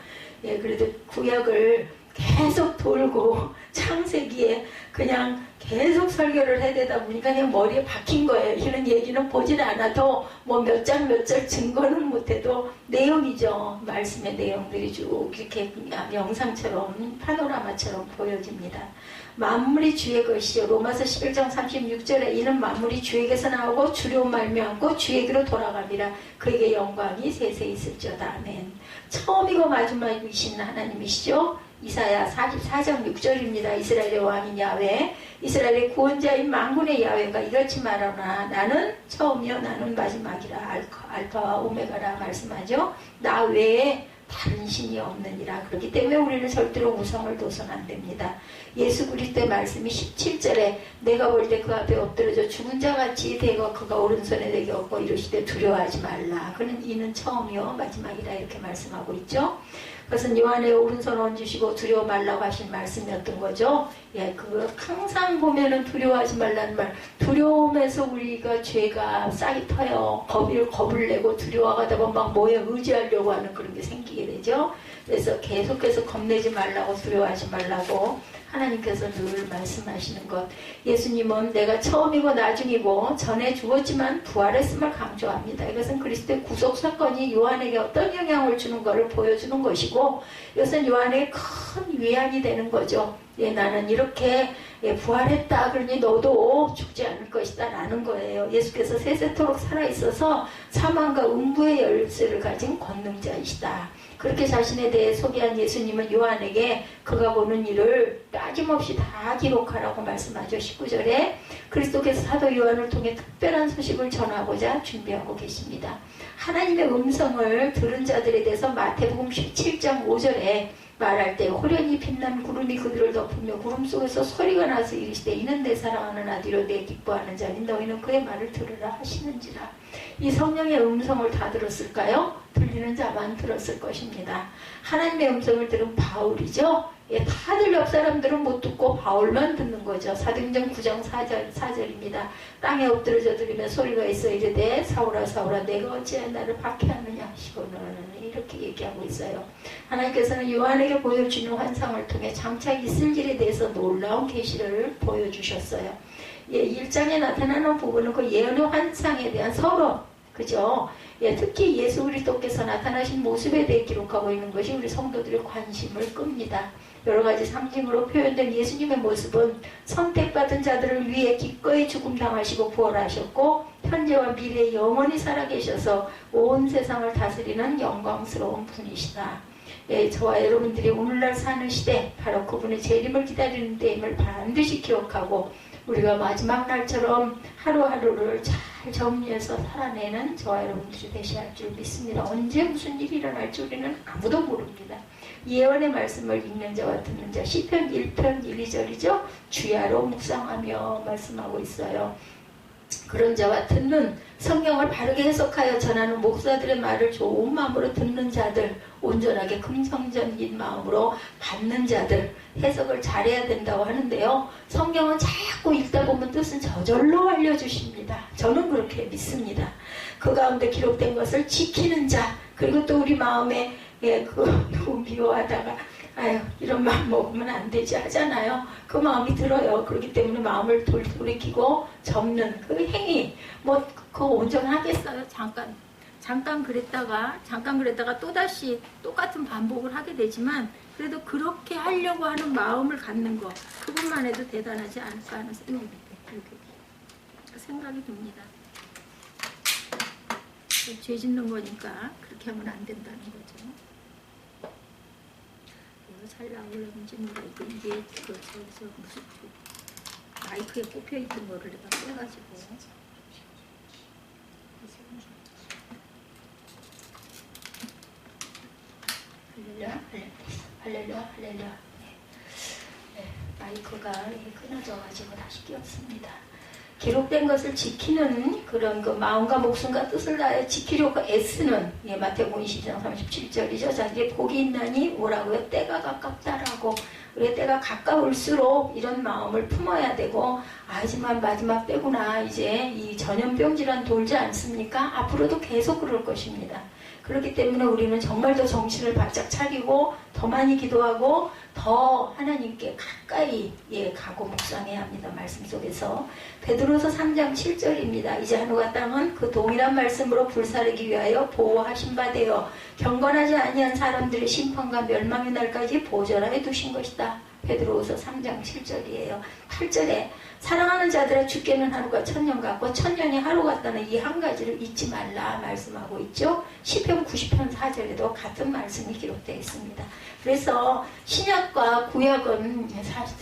예, 그래도 구약을 계속 돌고 창세기에 그냥 계속 설교를 해대다 보니까 그냥 머리에 박힌 거예요. 이런 얘기는 보진 않아도 뭐 몇 장 몇 절 증거는 못해도 내용이죠. 말씀의 내용들이 쭉 이렇게 영상처럼 파노라마처럼 보여집니다. 만물이 주의 것이요. 로마서 11장 36절에 이는 만물이 주에게서 나오고 주로 말미암고 주에게로 돌아갑니다. 그에게 영광이 세세히 있을지어다. 아멘. 처음이고 마지막이신 하나님이시죠. 이사야 44장 6절입니다. 이스라엘의 왕인 야훼, 이스라엘의 구원자인 만군의 야훼가 이같이 말하나 나는 처음이요 나는 마지막이라. 알파와 오메가라 말씀하죠. 나 외에 다른 신이 없느니라. 그렇기 때문에 우리는 절대로 우상을 둬서는 안 됩니다. 예수 그리스도의 말씀이 17절에 내가 볼 때 그 앞에 엎드려져 죽은 자같이 되고 그가 오른손에 내게 엎고 이르시되 두려워하지 말라. 그는 이는 처음이요 마지막이라 이렇게 말씀하고 있죠. 그것은 요한의 오른손 얹으시고 두려워 말라고 하신 말씀이었던 거죠. 예, 그거 항상 보면은 두려워하지 말라는 말. 두려움에서 우리가 죄가 싹이 터요. 겁을 내고 두려워하다 보면 막 뭐에 의지하려고 하는 그런 게 생기게 되죠. 그래서 계속해서 겁내지 말라고 두려워하지 말라고 하나님께서 늘 말씀하시는 것. 예수님은 내가 처음이고 나중이고 전에 죽었지만 부활했음을 강조합니다. 이것은 그리스도의 구속 사건이 요한에게 어떤 영향을 주는 것을 보여주는 것이고 이것은 요한에게 큰 위안이 되는 거죠. 예, 나는 이렇게 부활했다. 그러니 너도 죽지 않을 것이다 라는 거예요. 예수께서 세세토록 살아있어서 사망과 음부의 열쇠를 가진 권능자이시다. 그렇게 자신에 대해 소개한 예수님은 요한에게 그가 보는 일을 빠짐없이 다 기록하라고 말씀하죠. 19절에 그리스도께서 사도 요한을 통해 특별한 소식을 전하고자 준비하고 계십니다. 하나님의 음성을 들은 자들에 대해서 마태복음 17장 5절에 말할 때 호련히 빛난 구름이 그들을 덮으며 구름 속에서 소리가 나서 이르시되 이는 내 사랑하는 아들이요 내 기뻐하는 자니 너희는 그의 말을 들으라 하시는지라. 이 성령의 음성을 다 들었을까요? 들리는 자만 들었을 것입니다. 하나님의 음성을 들은 바울이죠. 예, 다들 옆 사람들은 못 듣고 바울만 듣는 거죠. 사도행전 9장 4절입니다. 땅에 엎드려져 들으며 소리가 있어 이르되 사울아 사울아 내가 어찌하여 나를 박해하느냐 하시고는 이렇게 얘기하고 있어요. 하나님께서는 요한에게 보여주는 환상을 통해 장차 있을 일에 대해서 놀라운 계시를 보여주셨어요. 예, 1장에 나타나는 부분은 그 예언의 환상에 대한 서론, 그죠? 예, 특히 예수 그리스도께서 나타나신 모습에 대해 기록하고 있는 것이 우리 성도들의 관심을 끕니다. 여러 가지 상징으로 표현된 예수님의 모습은 선택받은 자들을 위해 기꺼이 죽음당하시고 부활하셨고 현재와 미래에 영원히 살아계셔서 온 세상을 다스리는 영광스러운 분이시다. 예, 저와 여러분들이 오늘날 사는 시대 바로 그분의 재림을 기다리는 때임을 반드시 기억하고 우리가 마지막 날처럼 하루하루를 잘 잘 정리해서 살아내는 저와 여러분들이 되셔야 할 줄 믿습니다. 언제 무슨 일이 일어날 줄 우리는 아무도 모릅니다. 예언의 말씀을 읽는 자와 듣는 자, 시편 1편 1, 2절이죠. 주야로 묵상하며 말씀하고 있어요. 그런 자와 듣는, 성경을 바르게 해석하여 전하는 목사들의 말을 좋은 마음으로 듣는 자들, 온전하게 긍정적인 마음으로 받는 자들, 해석을 잘해야 된다고 하는데요. 성경은 자꾸 읽다 보면 뜻은 저절로 알려주십니다. 저는 그렇게 믿습니다. 그 가운데 기록된 것을 지키는 자, 그리고 또 우리 마음에 누구 미워하다가 아유 이런 마음 먹으면 안 되지 하잖아요. 그 마음이 들어요. 그렇기 때문에 마음을 돌이키고 접는 그 행위, 뭐 그거 온전하겠어요? 잠깐 그랬다가 또다시 똑같은 반복을 하게 되지만 그래도 그렇게 하려고 하는 마음을 갖는 거, 그것만 해도 대단하지 않을까 하는 생각이 듭니다. 죄 짓는 거니까 그렇게 하면 안 된다는 거죠. 잘 나오려는지 모르겠고, 이게 저기서 무슨 마이크에 꼽혀 있던 거를 내가 빼가지고 할렐루야. 네, 마이크가 끊어져가지고 다시 끼웠습니다. 기록된 것을 지키는 그런 그 마음과 목숨과 뜻을 다해 지키려고 애쓰는, 마태복음 22장 37절이죠. 자기의 복이 있나니 뭐라고요? 때가 가깝다라고. 우리 때가 가까울수록 이런 마음을 품어야 되고, 하지만 마지막 때구나, 이제 이 전염병 질환 돌지 않습니까? 앞으로도 계속 그럴 것입니다. 그렇기 때문에 우리는 정말 더 정신을 바짝 차리고 더 많이 기도하고 더 하나님께 가까이 가고 묵상해야 합니다. 말씀 속에서. 베드로서 3장 7절입니다. 이제 하늘과 땅은 그 동일한 말씀으로 불사르기 위하여 보호하신 바 되어 경건하지 아니한 사람들의 심판과 멸망의 날까지 보존하여 두신 것이다. 베드로서 3장 7절이에요. 8절에 사랑하는 자들아 죽게는 하루가 천년 같고 천년이 하루 같다는 이 한 가지를 잊지 말라 말씀하고 있죠. 시편 90편 4절에도 같은 말씀이 기록되어 있습니다. 그래서 신약과 구약은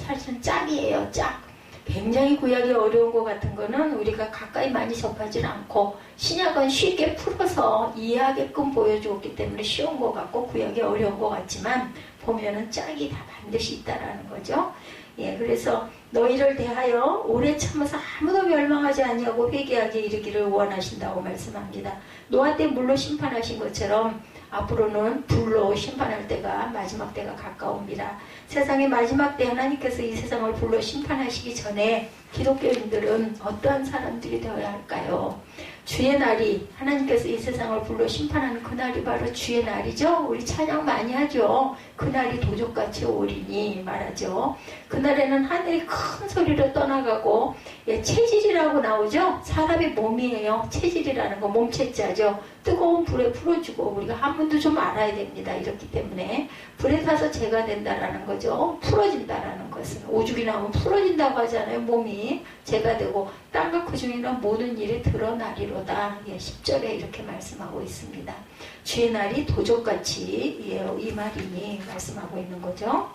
사실은 짝이에요. 짝. 굉장히 구약이 어려운 것 같은 거는 우리가 가까이 많이 접하지는 않고, 신약은 쉽게 풀어서 이해하게끔 보여주었기 때문에 쉬운 것 같고 구약이 어려운 것 같지만 보면은 짝이 다 반드시 있다라는 거죠. 그래서 너희를 대하여 오래 참아서 아무도 멸망하지 아니하고 회개하게 이르기를 원하신다고 말씀합니다. 노아 때 물로 심판하신 것처럼 앞으로는 불로 심판할 때가, 마지막 때가 가까웁니다. 세상의 마지막 때 하나님께서 이 세상을 불로 심판하시기 전에 기독교인들은 어떠한 사람들이 되어야 할까요? 주의 날이, 하나님께서 이 세상을 불로 심판하는 그날이 바로 주의 날이죠. 우리 찬양 많이 하죠. 그날이 도적같이 오리니 말하죠. 그날에는 하늘이 큰 소리로 떠나가고, 체질이라고 나오죠. 사람의 몸이에요. 체질이라는 거 몸체자죠. 뜨거운 불에 풀어주고, 우리가 한문도 좀 알아야 됩니다. 이렇기 때문에 불에 타서 재가 된다라는 거죠. 풀어진다라는 것은, 오죽이 나오면 풀어진다고 하잖아요. 몸이 재가 되고 땅과 그 중에 있는 모든 일이 드러나리로다. 10절에 이렇게 말씀하고 있습니다. 주의 날이 도적같이 이 말이니 말씀하고 있는 거죠.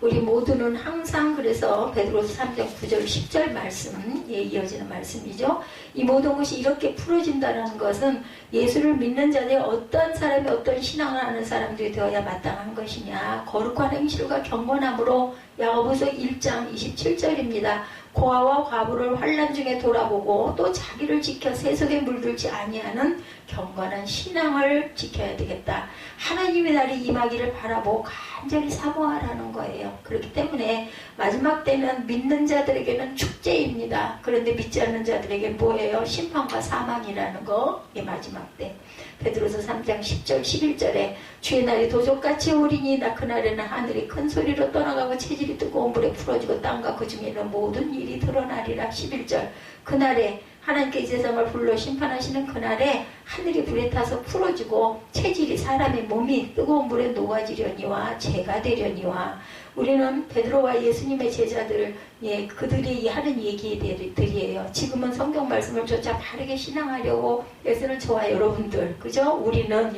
우리 모두는 항상, 그래서 베드로서 3장 9절 10절 말씀, 이어지는 말씀이죠. 이 모든 것이 이렇게 풀어진다는 것은 예수를 믿는 자들이 어떤 사람이 어떤 신앙을 하는 사람들이 되어야 마땅한 것이냐, 거룩한 행실과 경건함으로, 야고보서 1장 27절입니다. 고아와 과부를 환난 중에 돌아보고 또 자기를 지켜 세속에 물들지 아니하는 경건한 신앙을 지켜야 되겠다. 하나님의 날이 임하기를 바라보고 간절히 사모하라는 거예요. 그렇기 때문에 마지막 때는 믿는 자들에게는 축제입니다. 그런데 믿지 않는 자들에게는 뭐예요? 심판과 사망이라는 거. 마지막 때. 베드로서 3장 10절 11절에 주의 날이 도적같이 오리니 나 그날에는 하늘이 큰 소리로 떠나가고 체질이 뜨거운 불에 풀어지고 땅과 그 중에 있는 모든 일이 드러나리라. 11절 그날에 하나님께 이 세상을 불러 심판하시는 그날에 하늘이 불에 타서 풀어지고 체질이, 사람의 몸이 뜨거운 불에 녹아지려니와 죄가 되려니와. 우리는 베드로와 예수님의 제자들, 그들이 하는 얘기들이에요. 지금은 성경 말씀을 조차 바르게 신앙하려고 애쓰는 저와 여러분들, 그죠? 우리는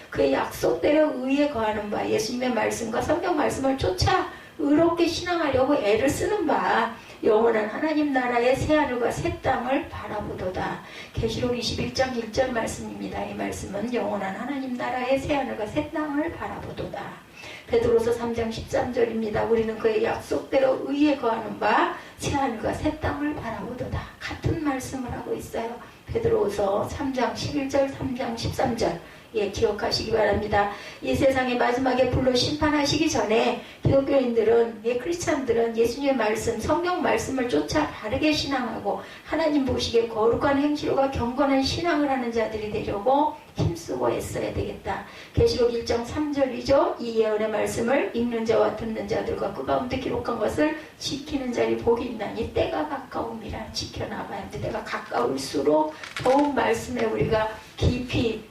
그의 약속대로 의에 거하는 바 예수님의 말씀과 성경 말씀을 쫓아 의롭게 신앙하려고 애를 쓰는 바 영원한 하나님 나라의 새하늘과 새 땅을 바라보도다. 계시록 21장 1절 말씀입니다. 이 말씀은 영원한 하나님 나라의 새하늘과 새 땅을 바라보도다. 베드로서 3장 13절입니다. 우리는 그의 약속대로 의에 거하는 바 새하늘과 새 땅을 바라보도다. 같은 말씀을 하고 있어요. 베드로서 3장 11절 3장 13절 예, 기억하시기 바랍니다. 이 세상의 마지막에 불로 심판하시기 전에 기독교인들은, 예, 크리스찬들은 예수님의 말씀, 성경 말씀을 쫓아 바르게 신앙하고 하나님 보시기에 거룩한 행실과 경건한 신앙을 하는 자들이 되려고 힘쓰고 애써야 되겠다. 계시록 1장 3절이죠. 이 예언의 말씀을 읽는 자와 듣는 자들과 그 가운데 기록한 것을 지키는 자리 복이 있나니 때가 가까움이라. 지켜나가야 합니다. 때가 가까울수록 더욱 말씀에 우리가 깊이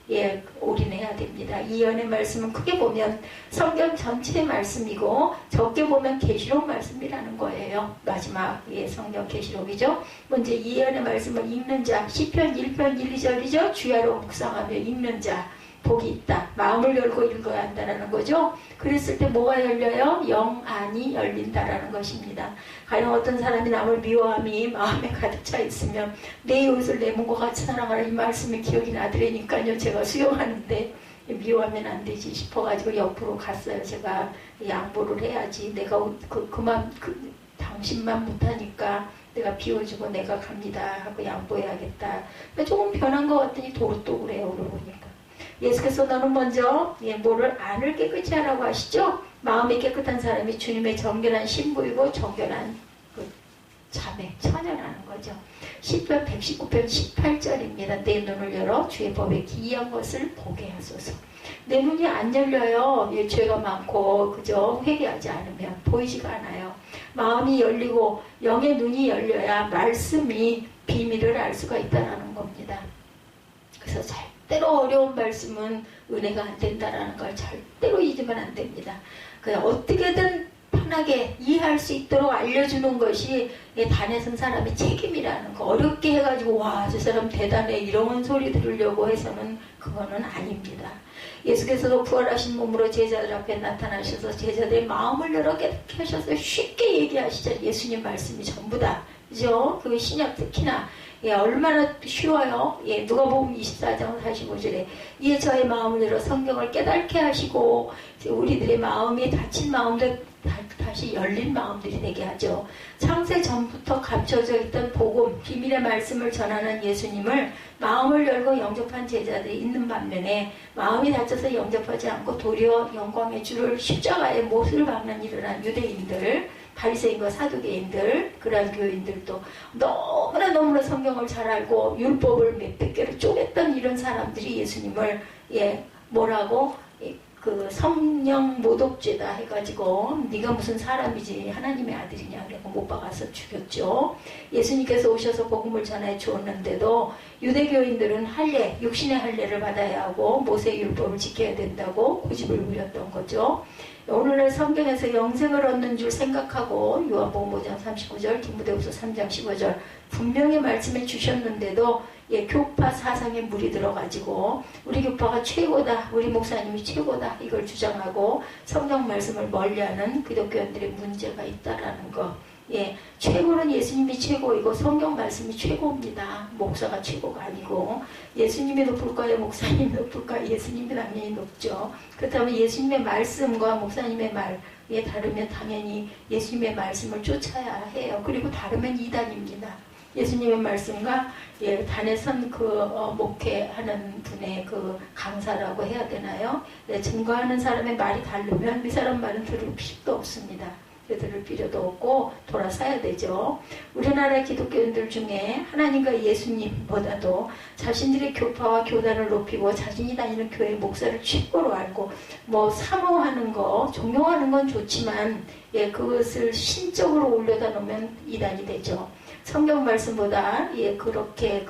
올인해야 됩니다. 이 예언의 말씀은 크게 보면 성경 전체의 말씀이고 적게 보면 계시록 말씀이라는 거예요. 마지막 성경 계시록이죠. 먼저 이 예언의 말씀을 읽는 자, 시편 1편 1, 2절이죠. 주야로 묵상하며 읽는 자 복이 있다. 마음을 열고 읽어야 한다는 거죠. 그랬을 때 뭐가 열려요? 영안이 열린다라는 것입니다. 가령 어떤 사람이 남을 미워함이 마음에 가득 차 있으면 내 이웃을 내 몸과 같이 사랑하라 이 말씀이 기억이 나더라니까요. 제가 수용하는데 미워하면 안 되지 싶어가지고 옆으로 갔어요. 제가 양보를 해야지. 내가 당신만 못하니까 내가 비워주고 내가 갑니다 하고 양보해야겠다. 조금 변한 것 같더니 또 그래요. 그러보니까 예수께서 너는 먼저 뭐를 안을 깨끗이 하라고 하시죠. 마음이 깨끗한 사람이 주님의 정결한 신부이고 정결한 그 자매, 처녀라는 거죠. 시편 119편 18절입니다. 내 눈을 열어 주의 법에 기이한 것을 보게 하소서. 내 눈이 안 열려요. 죄가 많고 그저 회개하지 않으면 보이지가 않아요. 마음이 열리고 영의 눈이 열려야 말씀이 비밀을 알 수가 있다는 겁니다. 그래서 절대로 어려운 말씀은 은혜가 안 된다는 걸 절대로 잊으면 안 됩니다. 어떻게든 편하게 이해할 수 있도록 알려주는 것이 단에 선 사람의 책임이라는 거. 어렵게 해가지고 와, 저 사람 대단해 이런 소리 들으려고 해서는 그거는 아닙니다. 예수께서도 부활하신 몸으로 제자들 앞에 나타나셔서 제자들의 마음을 열어 깨닫게 하셔서 쉽게 얘기하시죠. 예수님 말씀이 전부다. 그죠? 그 신약 특히나 얼마나 쉬워요. 누가복음 24장 45절에 이에 저의 마음을 열어 성경을 깨닫게 하시고 우리들의 마음이 닫힌 마음도 다시 열린 마음들이 되게 하죠. 창세 전부터 감춰져 있던 복음, 비밀의 말씀을 전하는 예수님을 마음을 열고 영접한 제자들이 있는 반면에 마음이 닫혀서 영접하지 않고 도리어 영광의 주를 십자가에 못을 박는 일을 한 유대인들, 바리새인과 사두개인들, 그러한 교인들도 너무나 성경을 잘 알고 율법을 몇백 개를 쪼갰던 이런 사람들이 예수님을 뭐라고 그 성령 모독죄다 해가지고 네가 무슨 사람이지 하나님의 아들이냐 그래서 못 박아서 죽였죠. 예수님께서 오셔서 복음을 전해 주었는데도 유대교인들은 할례, 육신의 할례를 받아야 하고 모세의 율법을 지켜야 된다고 고집을 부렸던 거죠. 오늘날 성경에서 영생을 얻는 줄 생각하고 요한복음 5장 39절, 디모데후서 3장 15절 분명히 말씀해 주셨는데도 교파 사상에 물이 들어가지고 우리 교파가 최고다, 우리 목사님이 최고다 이걸 주장하고 성경 말씀을 멀리하는 기독교인들의 문제가 있다라는 거. 최고는 예수님이 최고이고 성경 말씀이 최고입니다. 목사가 최고가 아니고 예수님이 높을까요? 목사님이 높을까요? 예수님이 당연히 높죠. 그렇다면 예수님의 말씀과 목사님의 말에 다르면 당연히 예수님의 말씀을 쫓아야 해요. 그리고 다르면 이단입니다. 예수님의 말씀과 단에 선 목회하는 분의 그 강사라고 해야 되나요? 증거하는 사람의 말이 다르면 이 사람 말은 들을 필요도 없습니다. 들을 필요도 없고 돌아서야 되죠. 우리나라 기독교인들 중에 하나님과 예수님보다도 자신들의 교파와 교단을 높이고 자신이 다니는 교회 목사를 최고로 알고 사모하는 거, 존경하는 건 좋지만 그것을 신적으로 올려다 놓으면 이단이 되죠. 성경 말씀보다 그렇게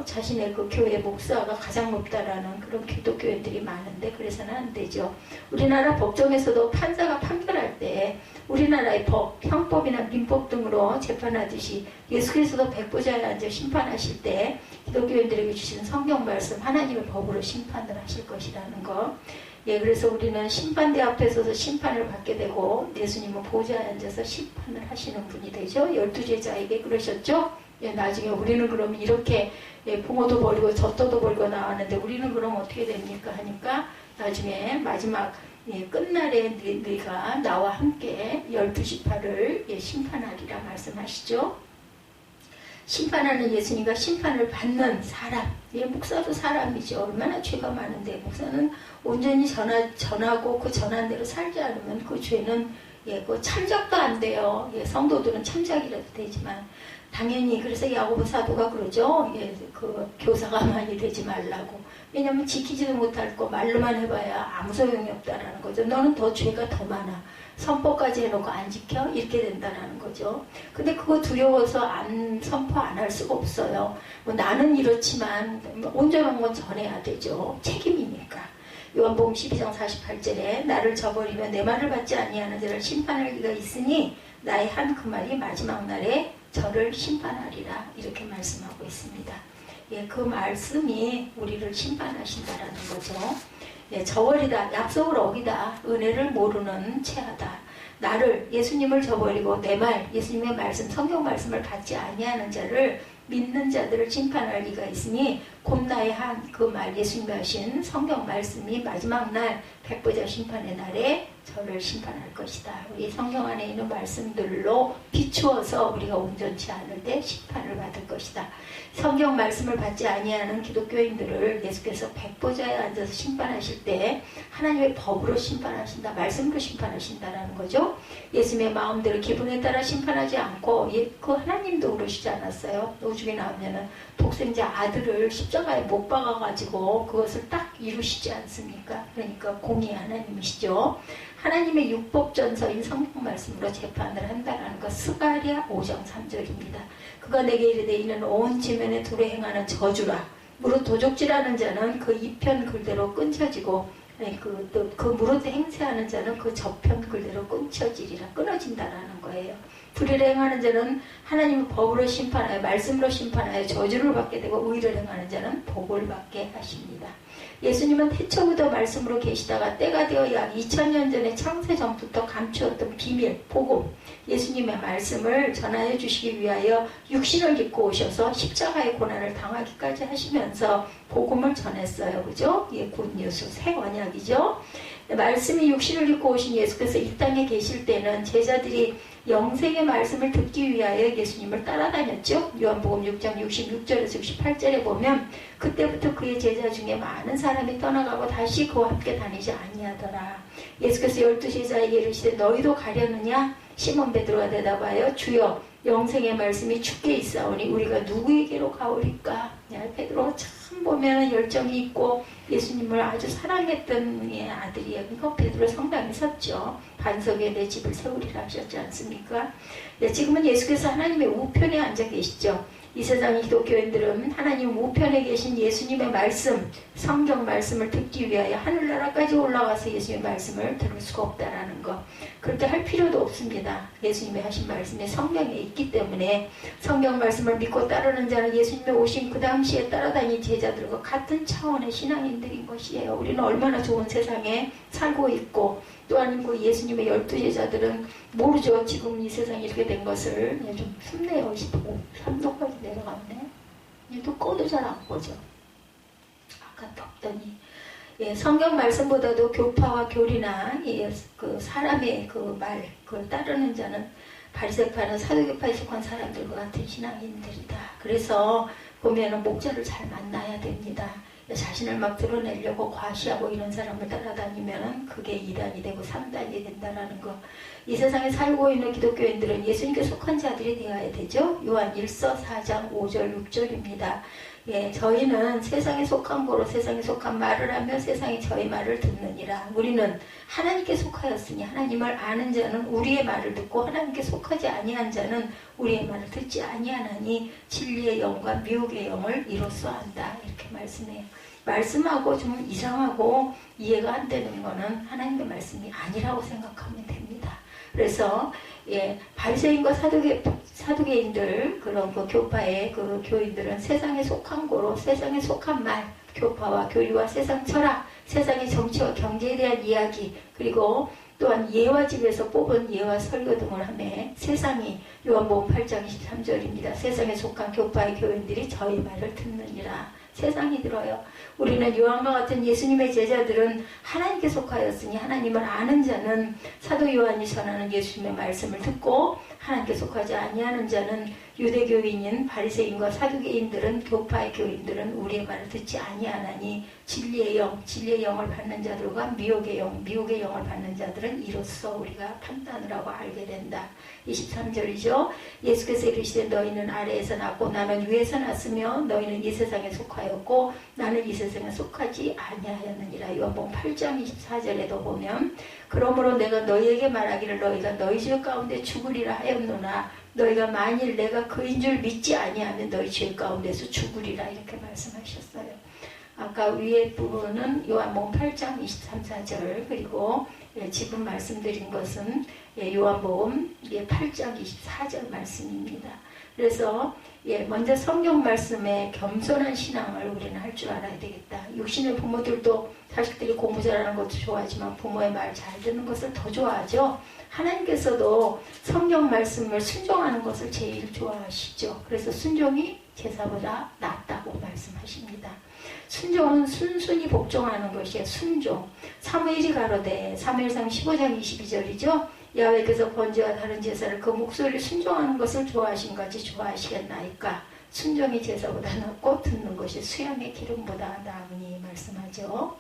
자신의 그 교회 목사가 가장 높다라는 그런 기독교인들이 많은데 그래서는 안 되죠. 우리나라 법정에서도 판사가 판결할 때 우리나라의 법, 형법이나 민법 등으로 재판하듯이 예수께서도 백보자에 앉아 심판하실 때 기독교인들에게 주신 성경 말씀 하나님의 법으로 심판을 하실 것이라는 거. 예, 그래서 우리는 심판대 앞에 서서 심판을 받게 되고 예수님은 보좌에 앉아서 심판을 하시는 분이 되죠. 12제자에게 그러셨죠. 예, 나중에 우리는 그럼 이렇게 예, 붕어도 버리고 젖도도 버리고 나왔는데 우리는 그럼 어떻게 됩니까 하니까 나중에 마지막 예, 끝날에 너희가 나와 함께 12지파를 예, 심판하리라 말씀하시죠. 심판하는 예수님과 심판을 받는 사람. 예, 목사도 사람이죠. 얼마나 죄가 많은데 목사는 온전히 전하고 그 전한 대로 살지 않으면 그 죄는 예, 그 참작도 안 돼요. 예, 성도들은 참작이라도 되지만 당연히 그래서 야고보 사도가 그러죠. 예, 그 교사가 많이 되지 말라고. 왜냐하면 지키지도 못할 거 말로만 해봐야 아무 소용이 없다라는 거죠. 너는 더 죄가 더 많아. 선포까지 해놓고 안 지켜? 이렇게 된다라는 거죠. 근데 그거 두려워서 선포 안 할 수가 없어요. 뭐 나는 이렇지만 온전한 건 전해야 되죠. 책임이니까. 요한복음 12장 48절에 나를 저버리면 내 말을 받지 아니하는 자를 심판할 리가 있으니 나의 한 그 말이 마지막 날에 저를 심판하리라 이렇게 말씀하고 있습니다. 예, 그 말씀이 우리를 심판하신다라는 거죠. 예, 저버리다, 약속을 어기다, 은혜를 모르는 체하다. 나를, 예수님을 저버리고 내 말, 예수님의 말씀, 성경 말씀을 받지 아니하는 자를 믿는 자들을 심판할 리가 있으니 곧 나의 한 그 말, 예수님이 하신 성경 말씀이 마지막 날 백보자 심판의 날에 저를 심판할 것이다. 우리 성경 안에 있는 말씀들로 비추어서 우리가 온전치 않을 때 심판을 받을 것이다. 성경 말씀을 받지 아니하는 기독교인들을 예수께서 백보자에 앉아서 심판하실 때 하나님의 법으로 심판하신다. 말씀으로 심판하신다라는 거죠. 예수님의 마음대로 기분에 따라 심판하지 않고 그 하나님도 그러시지 않았어요. 오죽에 나오면은 독생자 아들을 십자가에 못 박아가지고 그것을 딱 이루시지 않습니까? 그러니까 공의 하나님이시죠. 하나님의 율법전서인 성경 말씀으로 재판을 한다는 것. 스가랴 5장 3절입니다. 그가 내게 이르되 이는 온 지면에 두루 행하는 저주라. 무릇 도적질하는 자는 그 이편 글대로 끊쳐지고 그 무릇 행세하는 자는 그 저편 글대로 끊쳐지리라. 끊어진다라는 거예요. 불의를 행하는 자는 하나님의 법으로 심판하여 말씀으로 심판하여 저주를 받게 되고 의를 행하는 자는 복을 받게 하십니다. 예수님은 태초부터 말씀으로 계시다가 때가 되어 약 2000년 전에 창세 전부터 감추었던 비밀, 복음, 예수님의 말씀을 전하여 주시기 위하여 육신을 입고 오셔서 십자가의 고난을 당하기까지 하시면서 복음을 전했어요. 그죠? 예, 굿뉴스, 새 언약이죠. 말씀이 육신을 입고 오신 예수께서 이 땅에 계실 때는 제자들이 영생의 말씀을 듣기 위하여 예수님을 따라다녔죠. 요한복음 6장 66절에서 68절에 보면 그때부터 그의 제자 중에 많은 사람이 떠나가고 다시 그와 함께 다니지 아니하더라. 예수께서 12제자에게 이르시되 너희도 가려느냐? 시몬 베드로가 대답하여 주여 영생의 말씀이 주께 있사오니 우리가 누구에게로 가오리까? 베드로가 참 보면 열정이 있고 예수님을 아주 사랑했던 아들이에요. 그러니까 베드로 성당에 섰죠. 반석에 내 집을 세우리라 하셨지 않습니까? 네, 지금은 예수께서 하나님의 우편에 앉아 계시죠. 이 세상의 기독교인들은 하나님 우편에 계신 예수님의 말씀, 성경 말씀을 듣기 위하여 하늘나라까지 올라가서 예수님의 말씀을 들을 수가 없다라는 것. 그렇게 할 필요도 없습니다. 예수님이 하신 말씀이 성경에 있기 때문에 성경 말씀을 믿고 따르는 자는 예수님의 오신 그 당시에 따라다닌 제자들과 같은 차원의 신앙인들인 것이에요. 우리는 얼마나 좋은 세상에 살고 있고 또한 그 예수님의 12제자들은 모르죠. 지금 이 세상이 이렇게 된 것을. 좀 춥네요. 3도까지 내려갔네. 얘도 꺼도 잘 안 꺼져. 아까 덥더니. 예, 성경 말씀보다도 교파와 교리나 그 사람의 그 말, 그걸 따르는 자는 바리새파는 사두개파에 속한 사람들과 같은 신앙인들이다. 그래서 보면은 목자를 잘 만나야 됩니다. 자신을 막 드러내려고 과시하고 이런 사람을 따라다니면 그게 2단이 되고 3단이 된다는 거. 이 세상에 살고 있는 기독교인들은 예수님께 속한 자들이 되어야 되죠. 요한 1서 4장 5절 6절입니다. 예, 저희는 세상에 속한 거로 세상에 속한 말을 하며 세상이 저희 말을 듣느니라. 우리는 하나님께 속하였으니 하나님을 아는 자는 우리의 말을 듣고 하나님께 속하지 아니한 자는 우리의 말을 듣지 아니하나니 진리의 영과 미혹의 영을 이로써 안다. 이렇게 말씀해요. 말씀하고 좀 이상하고 이해가 안 되는 거는 하나님의 말씀이 아니라고 생각하면 됩니다. 그래서 바리새인과 사두개인들 그런 그 교파의 그 교인들은 세상에 속한 고로 세상에 속한 말, 교파와 교리와 세상 철학, 세상의 정치와 경제에 대한 이야기, 그리고 또한 예화 집에서 뽑은 예화 설교 등을 하며 세상이 요한복음 8장 23절입니다. 세상에 속한 교파의 교인들이 저희 말을 듣느니라. 세상이 들어요. 우리는 요한과 같은 예수님의 제자들은 하나님께 속하였으니 하나님을 아는 자는 사도 요한이 전하는 예수님의 말씀을 듣고 하나님께 속하지 아니하는 자는 유대교인인 바리새인과 사두개인들은 교파의 교인들은 우리의 말을 듣지 아니하나니 진리의 영을 받는 자들과 미혹의 영을 받는 자들은 이로써 우리가 판단을 하고 알게 된다. 23절이죠. 예수께서 이르시되 너희는 아래에서 났고 나는 위에서 났으며 너희는 이 세상에 속하였고 나는 이 세상에 속하지 아니하였느니라. 요한복음 8장 24절에도 보면 그러므로 내가 너희에게 말하기를 너희가 너희 죄 가운데 죽으리라 하였노나 너희가 만일 내가 그인 줄 믿지 아니하면 너희 죄 가운데서 죽으리라 이렇게 말씀하셨어요. 아까 위에 부분은 요한복음 8장 23, 24절 그리고 지금 말씀드린 것은 요한복음 8장 24절 말씀입니다. 그래서 먼저 성경 말씀에 겸손한 신앙을 우리는 할 줄 알아야 되겠다. 육신의 부모들도 자식들이 공부 잘하는 것도 좋아하지만 부모의 말 잘 듣는 것을 더 좋아하죠. 하나님께서도 성경 말씀을 순종하는 것을 제일 좋아하시죠. 그래서 순종이 제사보다 낫다고 말씀하십니다. 순종은 순순히 복종하는 것이에요. 순종. 사무엘이 가로되 사무엘상 15장 22절이죠. 야훼께서 번제와 다른 제사를 그 목소리를 순종하는 것을 좋아하신 같이 좋아하시겠나이까. 순종이 제사보다 낫고 듣는 것이 수양의 기름보다 나으니 말씀하죠.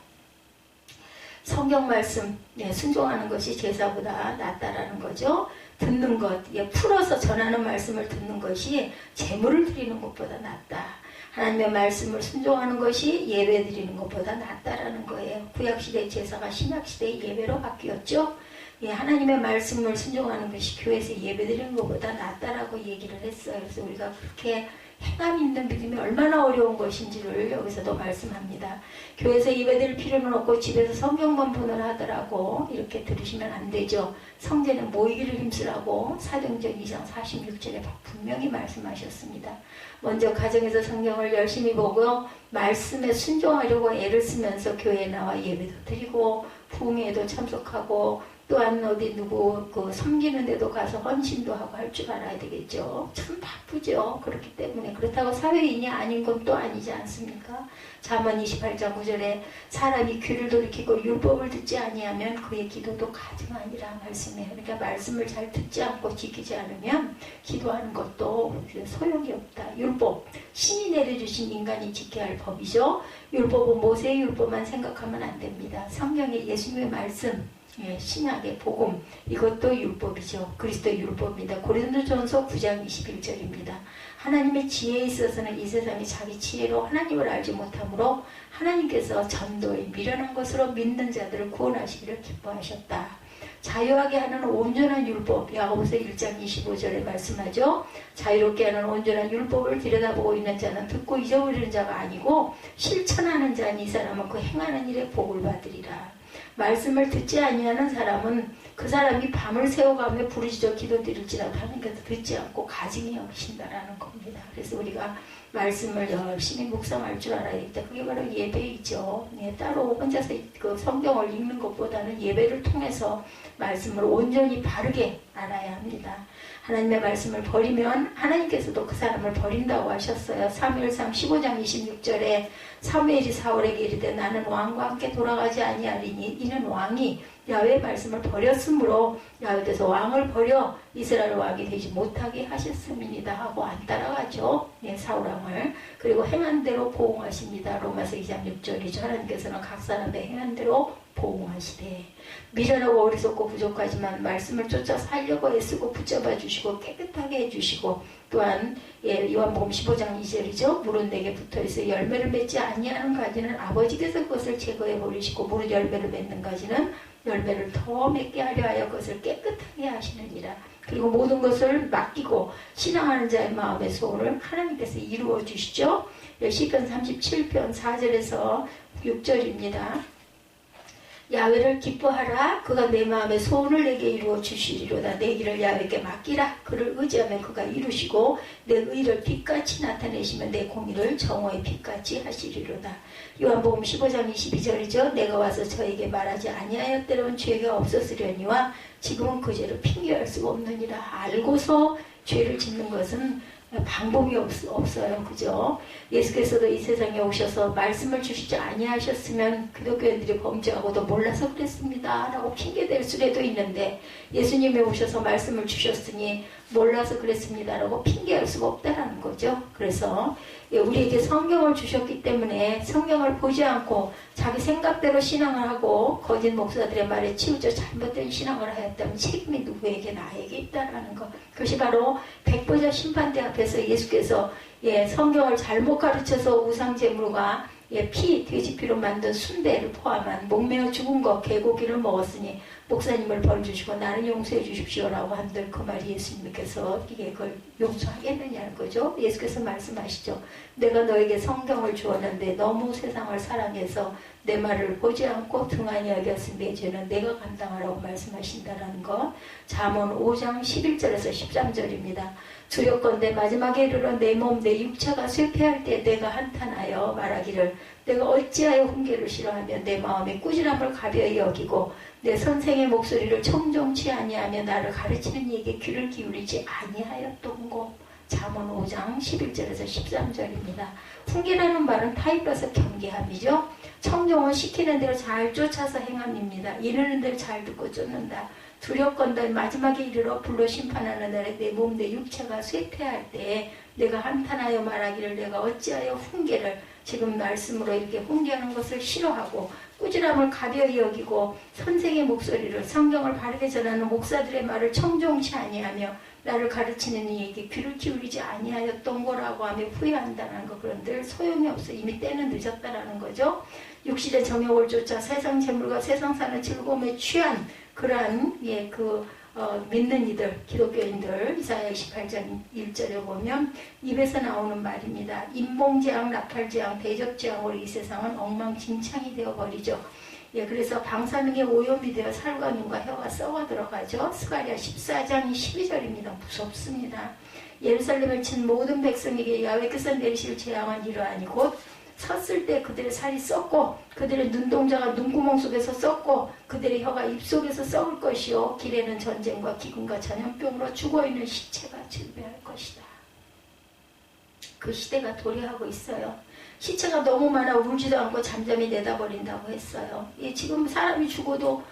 성경 말씀 순종하는 것이 제사보다 낫다라는 거죠. 듣는 것, 풀어서 전하는 말씀을 듣는 것이 제물을 드리는 것보다 낫다. 하나님의 말씀을 순종하는 것이 예배 드리는 것보다 낫다라는 거예요. 구약시대 제사가 신약시대의 예배로 바뀌었죠. 하나님의 말씀을 순종하는 것이 교회에서 예배 드리는 것보다 낫다라고 얘기를 했어요. 그래서 우리가 그렇게 행함 있는 믿음이 얼마나 어려운 것인지를 여기서도 말씀합니다. 교회에서 예배 드릴 필요는 없고 집에서 성경 공부를 하더라고 이렇게 들으시면 안 되죠. 성전에 모이기를 힘쓰라고 사도행전 2장 46절에 분명히 말씀하셨습니다. 먼저 가정에서 성경을 열심히 보고 말씀에 순종하려고 애를 쓰면서 교회에 나와 예배도 드리고 부흥회에도 참석하고 또한 어디 누구 섬기는 데도 가서 헌신도 하고 할 줄 알아야 되겠죠. 참 바쁘죠. 그렇기 때문에 그렇다고 사회인이 아닌 건 또 아니지 않습니까? 잠언 28장 9절에 사람이 귀를 돌이키고 율법을 듣지 아니하면 그의 기도도 가증하니라 말씀해요. 그러니까 말씀을 잘 듣지 않고 지키지 않으면 기도하는 것도 소용이 없다. 율법, 신이 내려주신 인간이 지켜야 할 법이죠. 율법은 모세의 율법만 생각하면 안 됩니다. 성경의 예수님의 말씀, 신약의 복음, 이것도 율법이죠. 그리스도의 율법입니다. 고린도전서 9장 21절입니다. 하나님의 지혜에 있어서는 이 세상이 자기 지혜로 하나님을 알지 못하므로 하나님께서 전도에 미련한 것으로 믿는 자들을 구원하시기를 기뻐하셨다. 자유하게 하는 온전한 율법, 야고보서 1장 25절에 말씀하죠. 자유롭게 하는 온전한 율법을 들여다보고 있는 자는 듣고 잊어버리는 자가 아니고 실천하는 자니 이 사람은 그 행하는 일에 복을 받으리라. 말씀을 듣지 아니하는 사람은 그 사람이 밤을 새워가며 부르짖어 기도드릴지라도 하나님께서 듣지 않고 가증히 여기신다라는 겁니다. 그래서 우리가 말씀을 열심히 묵상할 줄 알아야겠다. 그게 바로 예배이죠. 따로 혼자서 그 성경을 읽는 것보다는 예배를 통해서 말씀을 온전히 바르게 알아야 합니다. 하나님의 말씀을 버리면 하나님께서도 그 사람을 버린다고 하셨어요. 사무엘상 15장 26절에 사무엘이 사울에게 이르되 나는 왕과 함께 돌아가지 아니하리니 이는 왕이 야훼의 말씀을 버렸으므로 야훼께서 왕을 버려 이스라엘 왕이 되지 못하게 하셨음이니이다 하고 안 따라가죠. 사울왕을. 그리고 행한 대로 보응하십니다. 로마서 2장 6절이죠. 하나님께서는 각 사람의 행한 대로 보응하시되 미련하고 어리석고 부족하지만 말씀을 쫓아 살려고 애쓰고 붙잡아 주시고 깨끗하게 해주시고 또한 요한복음 15장 2절이죠. 물은 내게 붙어있어 열매를 맺지 아니하는 가지는 아버지께서 그것을 제거해 버리시고 물은 열매를 맺는 가지는 열매를 더 맺게 하려 하여 그것을 깨끗하게 하시느니라. 그리고 모든 것을 맡기고 신앙하는 자의 마음의 소원을 하나님께서 이루어 주시죠. 시편 37편 4절에서 6절입니다. 야훼를 기뻐하라. 그가 내 마음의 소원을 내게 이루어 주시리로다. 내 길을 야훼께 맡기라. 그를 의지하면 그가 이루시고 내 의를 빛같이 나타내시면 내 공의를 정오의 빛같이 하시리로다. 요한복음 15장 22절이죠. 내가 와서 저에게 말하지 아니하였더라면 죄가 없었으려니와 지금은 그 죄를 핑계할 수가 없느니라. 알고서 죄를 짓는 것은 방법이 없어요. 그죠? 예수께서도 이 세상에 오셔서 말씀을 주시지 아니하셨으면 기독교인들이 범죄하고도 몰라서 그랬습니다 라고 핑계댈 수라도 있는데, 예수님이 오셔서 말씀을 주셨으니 몰라서 그랬습니다 라고 핑계할 수가 없다라는 거죠. 그래서 우리에게 성경을 주셨기 때문에 성경을 보지 않고 자기 생각대로 신앙을 하고 거짓 목사들의 말에 치우쳐 잘못된 신앙을 하였다면 책임이 누구에게? 나에게 있다라는 것. 그것이 바로 백보자 심판대 앞에서 예수께서 성경을 잘못 가르쳐서 우상제물과 피, 돼지피로 만든 순대를 포함한 목매어 죽은 것, 개고기를 먹었으니 목사님을 벌주시고 나는 용서해 주십시오라고 한들 그 말이 예수님께서 이게 그걸 용서하겠느냐는 거죠. 예수께서 말씀하시죠. 내가 너에게 성경을 주었는데 너무 세상을 사랑해서 내 말을 보지 않고 등한히 여겼으니 내 죄는 내가 감당하라고 말씀하신다라는 것. 잠언 5장 11절에서 13절입니다. 두렵건대 마지막에 이르러 내 몸 내 육체가 쇠퇴할 때 내가 한탄하여 말하기를 내가 어찌하여 훈계를 싫어하며 내 마음의 꾸지람을 가벼이 여기고 내 선생의 목소리를 청종치 아니하며 나를 가르치는 이에게 귀를 기울이지 아니하였던고. 잠언 5장 11절에서 13절입니다. 훈계라는 말은 타입러서 경계함이죠. 청종은 시키는 대로 잘 쫓아서 행함입니다. 이르는 대로 잘 듣고 쫓는다. 두렵건대 마지막에 이르러 불로 심판하는 날에 내 몸 내 육체가 쇠퇴할 때에 내가 한탄하여 말하기를 내가 어찌하여 훈계를, 지금 말씀으로 이렇게 훈계하는 것을 싫어하고 꾸지람을 가벼이 여기고 선생의 목소리를, 성경을 바르게 전하는 목사들의 말을 청종치 아니하며 나를 가르치는 이에게 귀를 기울이지 아니하였던 거라고 하며 후회한다는 거. 그런데 소용이 없어. 이미 때는 늦었다라는 거죠. 육신의 정욕을 쫓아 세상 재물과 세상 사는 즐거움에 취한 그러한 믿는 이들, 기독교인들, 이사야 28장 1절에 보면 입에서 나오는 말입니다. 인봉재앙, 나팔재앙, 대접재앙으로 이 세상은 엉망진창이 되어버리죠. 그래서 방사능의 오염이 되어 살과 눈과 혀가 썩어 들어가죠. 스가랴 14장 12절입니다. 무섭습니다. 예루살렘을 친 모든 백성에게 야훼께서 내리실 재앙은 이러하니 곧 섰을 때 그들의 살이 썩고 그들의 눈동자가 눈구멍 속에서 썩고 그들의 혀가 입 속에서 썩을 것이요 길에는 전쟁과 기근과 전염병으로 죽어있는 시체가 즐비할 것이다. 그 시대가 도래하고 있어요. 시체가 너무 많아 울지도 않고 잠잠히 내다버린다고 했어요. 지금 사람이 죽어도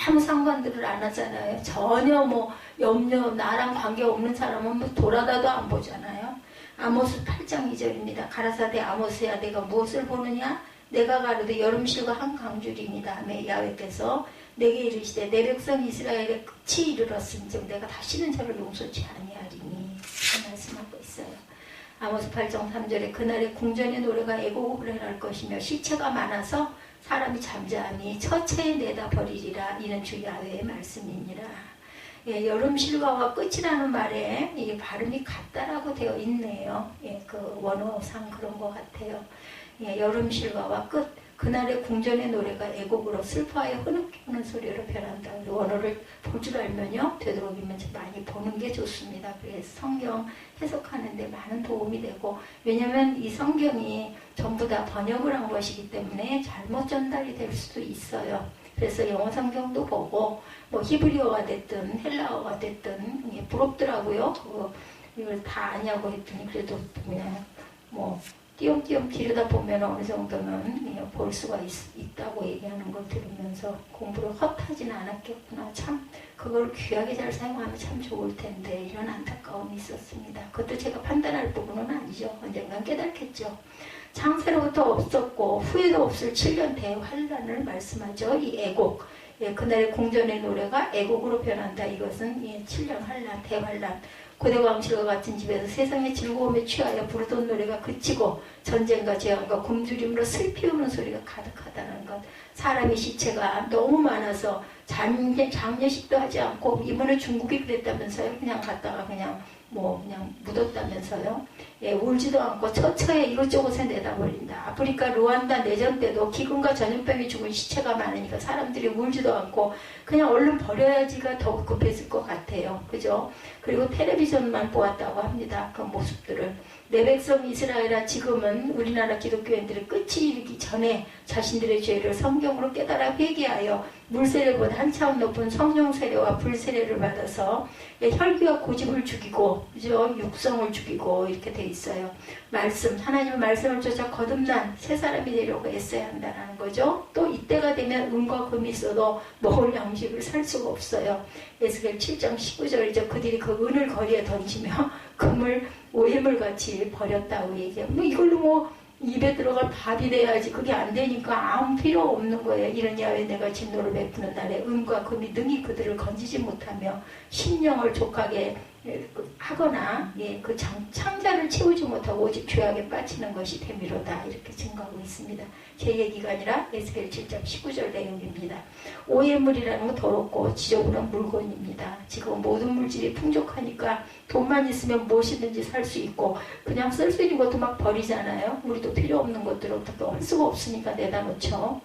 아무 상관들을 안 하잖아요. 전혀 염려, 나랑 관계없는 사람은 돌아다도 안 보잖아요. 아모스 8장 2절입니다. 가라사대 아모스야 내가 무엇을 보느냐? 내가 가로되 여름실과 한 강줄이니이다 하며 야훼께서 내게 이르시되 내 백성 이스라엘의 끝이 이르렀은즉 내가 다시는 저를 용서치 아니하리니 그 말씀하고 있어요. 아모스 8장 3절에 그날의 궁전의 노래가 애곡을 행할 것이며 시체가 많아서 사람이 잠잠히 처체에 내다 버리리라. 이는 주 야훼의 말씀이니라. 여름 실과와 끝이라는 말에 발음이 같다라고 되어 있네요. 그 원어상 그런 것 같아요. 여름 실과와 끝. 그날의 궁전의 노래가 애곡으로 슬퍼하여 흐느끼는 소리로 변한다. 원어를 볼 줄 알면요, 되도록이면 많이 보는 게 좋습니다. 그래서 성경 해석하는데 많은 도움이 되고, 왜냐하면 이 성경이 전부 다 번역을 한 것이기 때문에 잘못 전달이 될 수도 있어요. 그래서 영어 성경도 보고 히브리어가 됐든 헬라어가 됐든 부럽더라고요. 이걸 다 아냐고 했더니 그래도 그냥 띄엄띄엄 들여다보면 어느 정도는 볼 수가 있다고 얘기하는 걸 들으면서 공부를 헛하진 않았겠구나. 참 그걸 귀하게 잘 사용하면 참 좋을 텐데 이런 안타까움이 있었습니다. 그것도 제가 판단할 부분은 아니죠. 언젠간 깨닫겠죠. 창세로부터 없었고 후에도 없을 7년 대환란을 말씀하죠. 이 애곡, 그날의 궁전의 노래가 애곡으로 변한다. 이것은 7년 환란, 대환란. 고대 왕실과 같은 집에서 세상의 즐거움에 취하여 부르던 노래가 그치고 전쟁과 재앙과 굶주림으로 슬피 우는 소리가 가득하다는 것. 사람의 시체가 너무 많아서 장례식도 하지 않고 이번에 중국이 그랬다면서요. 그냥 갔다가 그냥 묻었다면서요. 울지도 않고 처처에 이곳저곳에 내다버린다. 아프리카 루안다 내전 때도 기근과 전염병이 죽은 시체가 많으니까 사람들이 울지도 않고 그냥 얼른 버려야지가 더 급했을 것 같아요. 그죠? 그리고 텔레비전만 보았다고 합니다. 그 모습들을. 내 백성 이스라엘아, 지금은 우리나라 기독교인들이 끝이 이르기 전에 자신들의 죄를 성경으로 깨달아 회개하여 물세례보다 한 차원 높은 성령 세례와 불세례를 받아서 혈기와 고집을 죽이고, 그죠? 육성을 죽이고 이렇게 돼 있어요. 말씀, 하나님의 말씀을 쫓아 거듭난 새 사람이 되려고 애써야 한다는 거죠. 또 이때가 되면 은과 금이 있어도 먹을 양식을 살 수가 없어요. 에스겔 7장 19절이죠. 그들이 그 은을 거리에 던지며 금을 오해물 같이 버렸다고 얘기해요. 뭐 이걸로 뭐 입에 들어갈 밥이 돼야지. 그게 안 되니까 아무 필요 없는 거예요. 이런 야외 내가 진노를 베푸는 날에 은과 금이 능히 그들을 건지지 못하며 심령을 족하게 하거나 그 창자를 채우지 못하고 오직 죄악에 빠지는 것이 되미로다. 이렇게 증거하고 있습니다. 제 얘기가 아니라 에스겔 7장 19절 내용입니다. 오해물이라는 건 더럽고 지저분한 물건입니다. 지금 모든 물질이 풍족하니까 돈만 있으면 무엇이든지 살 수 있고 그냥 쓸 수 있는 것도 막 버리잖아요. 우리도 필요 없는 것들을 어떻게 할 수가 없으니까 내다 놓죠.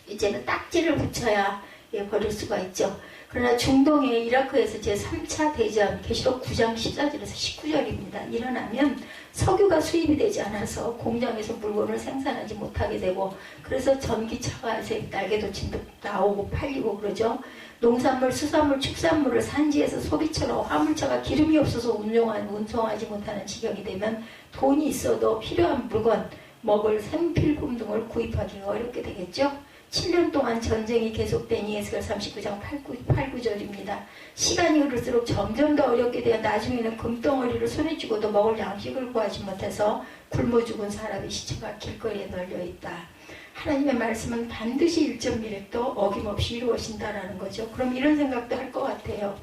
이제는 딱지를 붙여야 버릴 수가 있죠. 그러나 중동의 이라크에서 제3차 대전 계시록 9장 14절에서 19절입니다. 일어나면 석유가 수입이 되지 않아서 공장에서 물건을 생산하지 못하게 되고 그래서 전기차가 날개도침도 나오고 팔리고 그러죠. 농산물, 수산물, 축산물을 산지에서 소비처로 화물차가 기름이 없어서 운송하지 못하는 지경이 되면 돈이 있어도 필요한 물건, 먹을 생필품 등을 구입하기가 어렵게 되겠죠. 7년 동안 전쟁이 계속되니 에스겔 39장 8, 9절입니다. 시간이 흐를수록 점점 더 어렵게 되어 나중에는 금덩어리를 손에 쥐고도 먹을 양식을 구하지 못해서 굶어 죽은 사람의 시체가 길거리에 널려있다. 하나님의 말씀은 반드시 1.1획도 어김없이 이루어진다라는 거죠. 그럼 이런 생각도 할 것 같아요.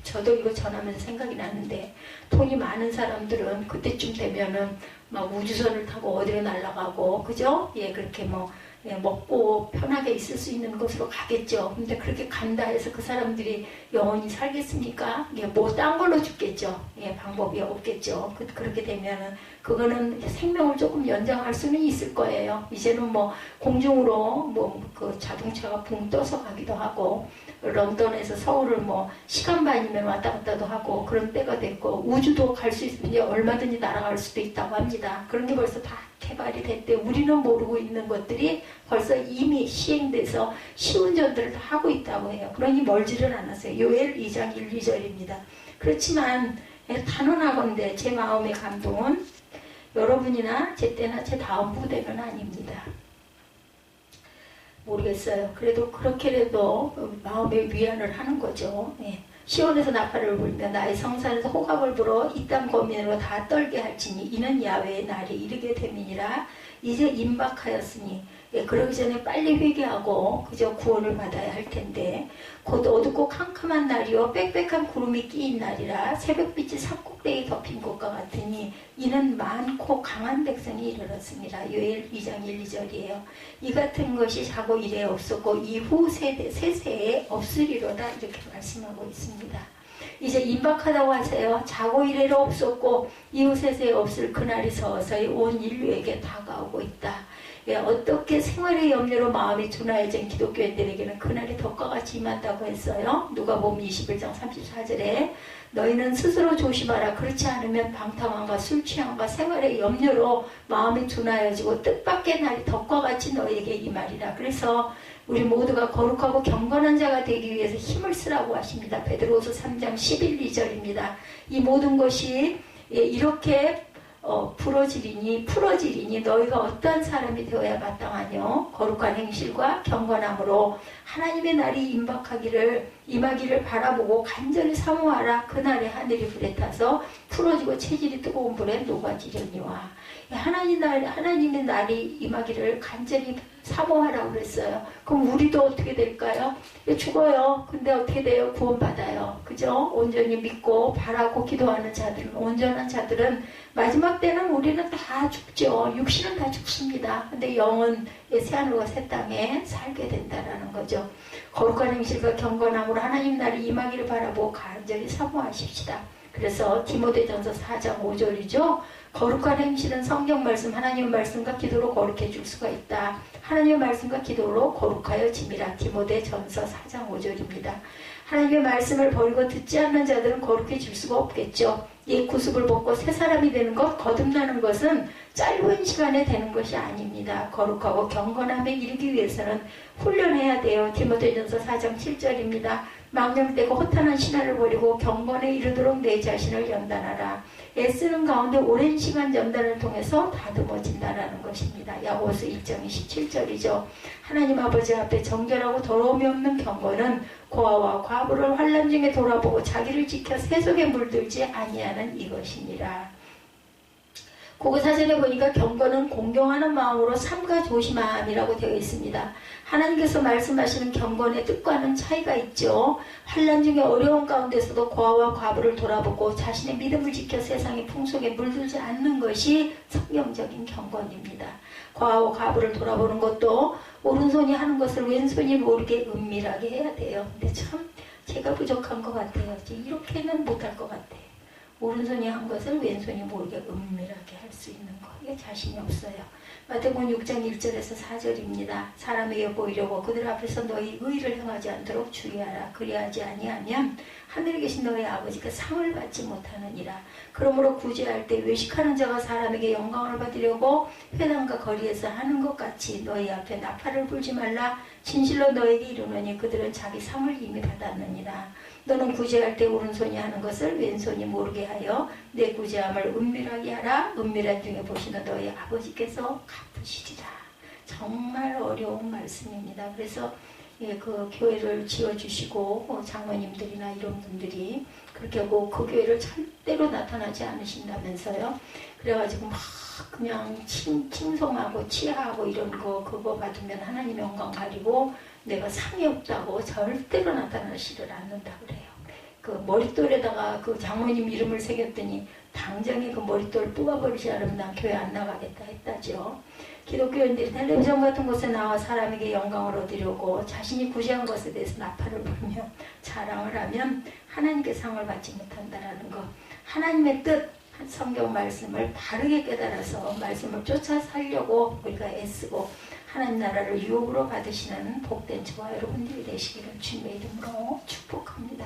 저도 이거 전하면서 생각이 나는데 돈이 많은 사람들은 그때쯤 되면은 막 우주선을 타고 어디로 날아가고 그죠? 그렇게 먹고 편하게 있을 수 있는 곳으로 가겠죠. 근데 그렇게 간다 해서 그 사람들이 영원히 살겠습니까? 뭐 딴 걸로 죽겠죠. 방법이 없겠죠. 그렇게 되면은 그거는 생명을 조금 연장할 수는 있을 거예요. 이제는 공중으로 그 자동차가 붕 떠서 가기도 하고 런던에서 서울을 시간 반이면 왔다 갔다도 하고 그런 때가 됐고 우주도 갈 수 있으면 얼마든지 날아갈 수도 있다고 합니다. 그런 게 벌써 다 개발이 됐대. 우리는 모르고 있는 것들이 벌써 이미 시행돼서 시운전들을 다 하고 있다고 해요. 그러니 멀지를 않았어요. 요엘 2장 1, 2절입니다. 그렇지만 단언하건대 제 마음의 감동은 여러분이나 제 때나 제 다음 부대는 아닙니다. 모르겠어요. 그래도 그렇게라도 마음의 위안을 하는 거죠. 시온에서 나팔을 불며 나의 성산에서 호각을 불어 이 땅 거민으로 다 떨게 할지니 이는 야훼의 날이 이르게 됨이니라. 이제 임박하였으니 그러기 전에 빨리 회개하고 그저 구원을 받아야 할 텐데 곧 어둡고 캄캄한 날이요 빽빽한 구름이 끼인 날이라 새벽빛이 산꼭대기 덮인 것과 같으니 이는 많고 강한 백성이 이르렀습니다. 요엘 2장 1, 2절이에요. 이 같은 것이 자고 이래 없었고 이후 세세에 없으리로다 이렇게 말씀하고 있습니다. 이제 임박하다고 하세요. 자고 이래로 없었고 이후 세세에 없을 그날이 서서히 온 인류에게 다가오고 있다. 어떻게 생활의 염려로 마음이 둔하여진 기독교인들에게는 그날이 덕과 같이 임한다고 했어요. 누가복음 21장 34절에 너희는 스스로 조심하라. 그렇지 않으면 방탕함과 술 취함과 생활의 염려로 마음이 둔하여지고 뜻밖의 날이 덕과 같이 너희에게 임하리라. 그래서 우리 모두가 거룩하고 경건한 자가 되기 위해서 힘을 쓰라고 하십니다. 베드로후서 3장 11, 2절입니다. 이 모든 것이 이렇게 풀어지리니 너희가 어떠한 사람이 되어야 마땅하뇨. 거룩한 행실과 경건함으로 하나님의 날이 임하기를 바라보고 간절히 사모하라. 그날에 하늘이 불에 타서 풀어지고 체질이 뜨거운 불에 녹아지려니와. 하나님의 날이 임하기를 간절히 사모하라고 그랬어요. 그럼 우리도 어떻게 될까요? 죽어요. 근데 어떻게 돼요? 구원받아요. 그죠? 온전히 믿고 바라고 기도하는 자들은, 온전한 자들은 마지막 때는 우리는 다 죽죠. 육신은 다 죽습니다. 근데 영은 새하늘과 새 땅에 살게 된다라는 거죠. 거룩한 행실과 경건함으로 하나님 날이 임하기를 바라보고 간절히 사모하십시다. 그래서 디모데전서 4장 5절이죠. 거룩한 행실은 성경 말씀, 하나님의 말씀과 기도로 거룩해 줄 수가 있다. 하나님의 말씀과 기도로 거룩하여 짐이라. 디모데전서 4장 5절입니다. 하나님의 말씀을 버리고 듣지 않는 자들은 거룩해질 수가 없겠죠. 옛 구습을 벗고 새 사람이 되는 것, 거듭나는 것은 짧은 시간에 되는 것이 아닙니다. 거룩하고 경건함에 이르기 위해서는 훈련해야 돼요. 디모데전서 4장 7절입니다. 망령되고 허탄한 신화를 버리고 경건에 이르도록 내 자신을 연단하라. 애쓰는 가운데 오랜 시간 연단을 통해서 다듬어진다라는 것입니다. 야고보서 1장 27절이죠. 하나님 아버지 앞에 정결하고 더러움이 없는 경건은 고아와 과부를 환난 중에 돌아보고 자기를 지켜 세속에 물들지 아니하는 이것이니라. 고고사전에 보니까 경건은 공경하는 마음으로 삼가 조심함이라고 되어 있습니다. 하나님께서 말씀하시는 경건의 뜻과는 차이가 있죠. 환난 중에 어려운 가운데서도 고아와 과부를 돌아보고 자신의 믿음을 지켜 세상의 풍속에 물들지 않는 것이 성경적인 경건입니다. 고아와 과부를 돌아보는 것도 오른손이 하는 것을 왼손이 모르게 은밀하게 해야 돼요. 근데 참 제가 부족한 것 같아요. 이렇게는 못할 것 같아요. 오른손이 한 것을 왼손이 모르게 은밀하게 할 수 있는 거. 이게 자신이 없어요. 마태복음 6장 1절에서 4절입니다. 사람에게 보이려고 그들 앞에서 너희 의를 행하지 않도록 주의하라. 그리하지 아니하면 하늘에 계신 너희 아버지가 상을 받지 못하느니라. 그러므로 구제할 때 외식하는 자가 사람에게 영광을 받으려고 회당과 거리에서 하는 것 같이 너희 앞에 나팔을 불지 말라. 진실로 너에게 이르노니 그들은 자기 상을 이미 받았느니라. 너는 구제할 때 오른손이 하는 것을 왼손이 모르게 하여 내 구제함을 은밀하게 하라. 은밀한 중에 보시는 너희 아버지께서 갚으시리라. 정말 어려운 말씀입니다. 그래서 그 교회를 지어주시고 장로님들이나 이런 분들이 그렇게 하고 그 교회를 절대로 나타나지 않으신다면서요. 그래가지고 막 그냥 칭송하고 치하하고 이런 거 그거 받으면 하나님 영광 가리고 내가 상이 없다고 절대로 나타나시를 않는다 그래요. 그 머릿돌에다가 그 장모님 이름을 새겼더니 당장에 그 머릿돌 뽑아버리지 않으면 난 교회 안 나가겠다 했다죠. 기독교인들이 텔레비전 같은 곳에 나와 사람에게 영광을 얻으려고 자신이 구제한 것에 대해서 나팔을 불며 자랑을 하면 하나님께 상을 받지 못한다라는 것. 하나님의 뜻, 성경 말씀을 바르게 깨달아서 말씀을 쫓아 살려고 우리가 애쓰고 하나님 나라를 유혹으로 받으시는 복된 저와 여러분들이 되시기를 주님의 이름으로 축복합니다.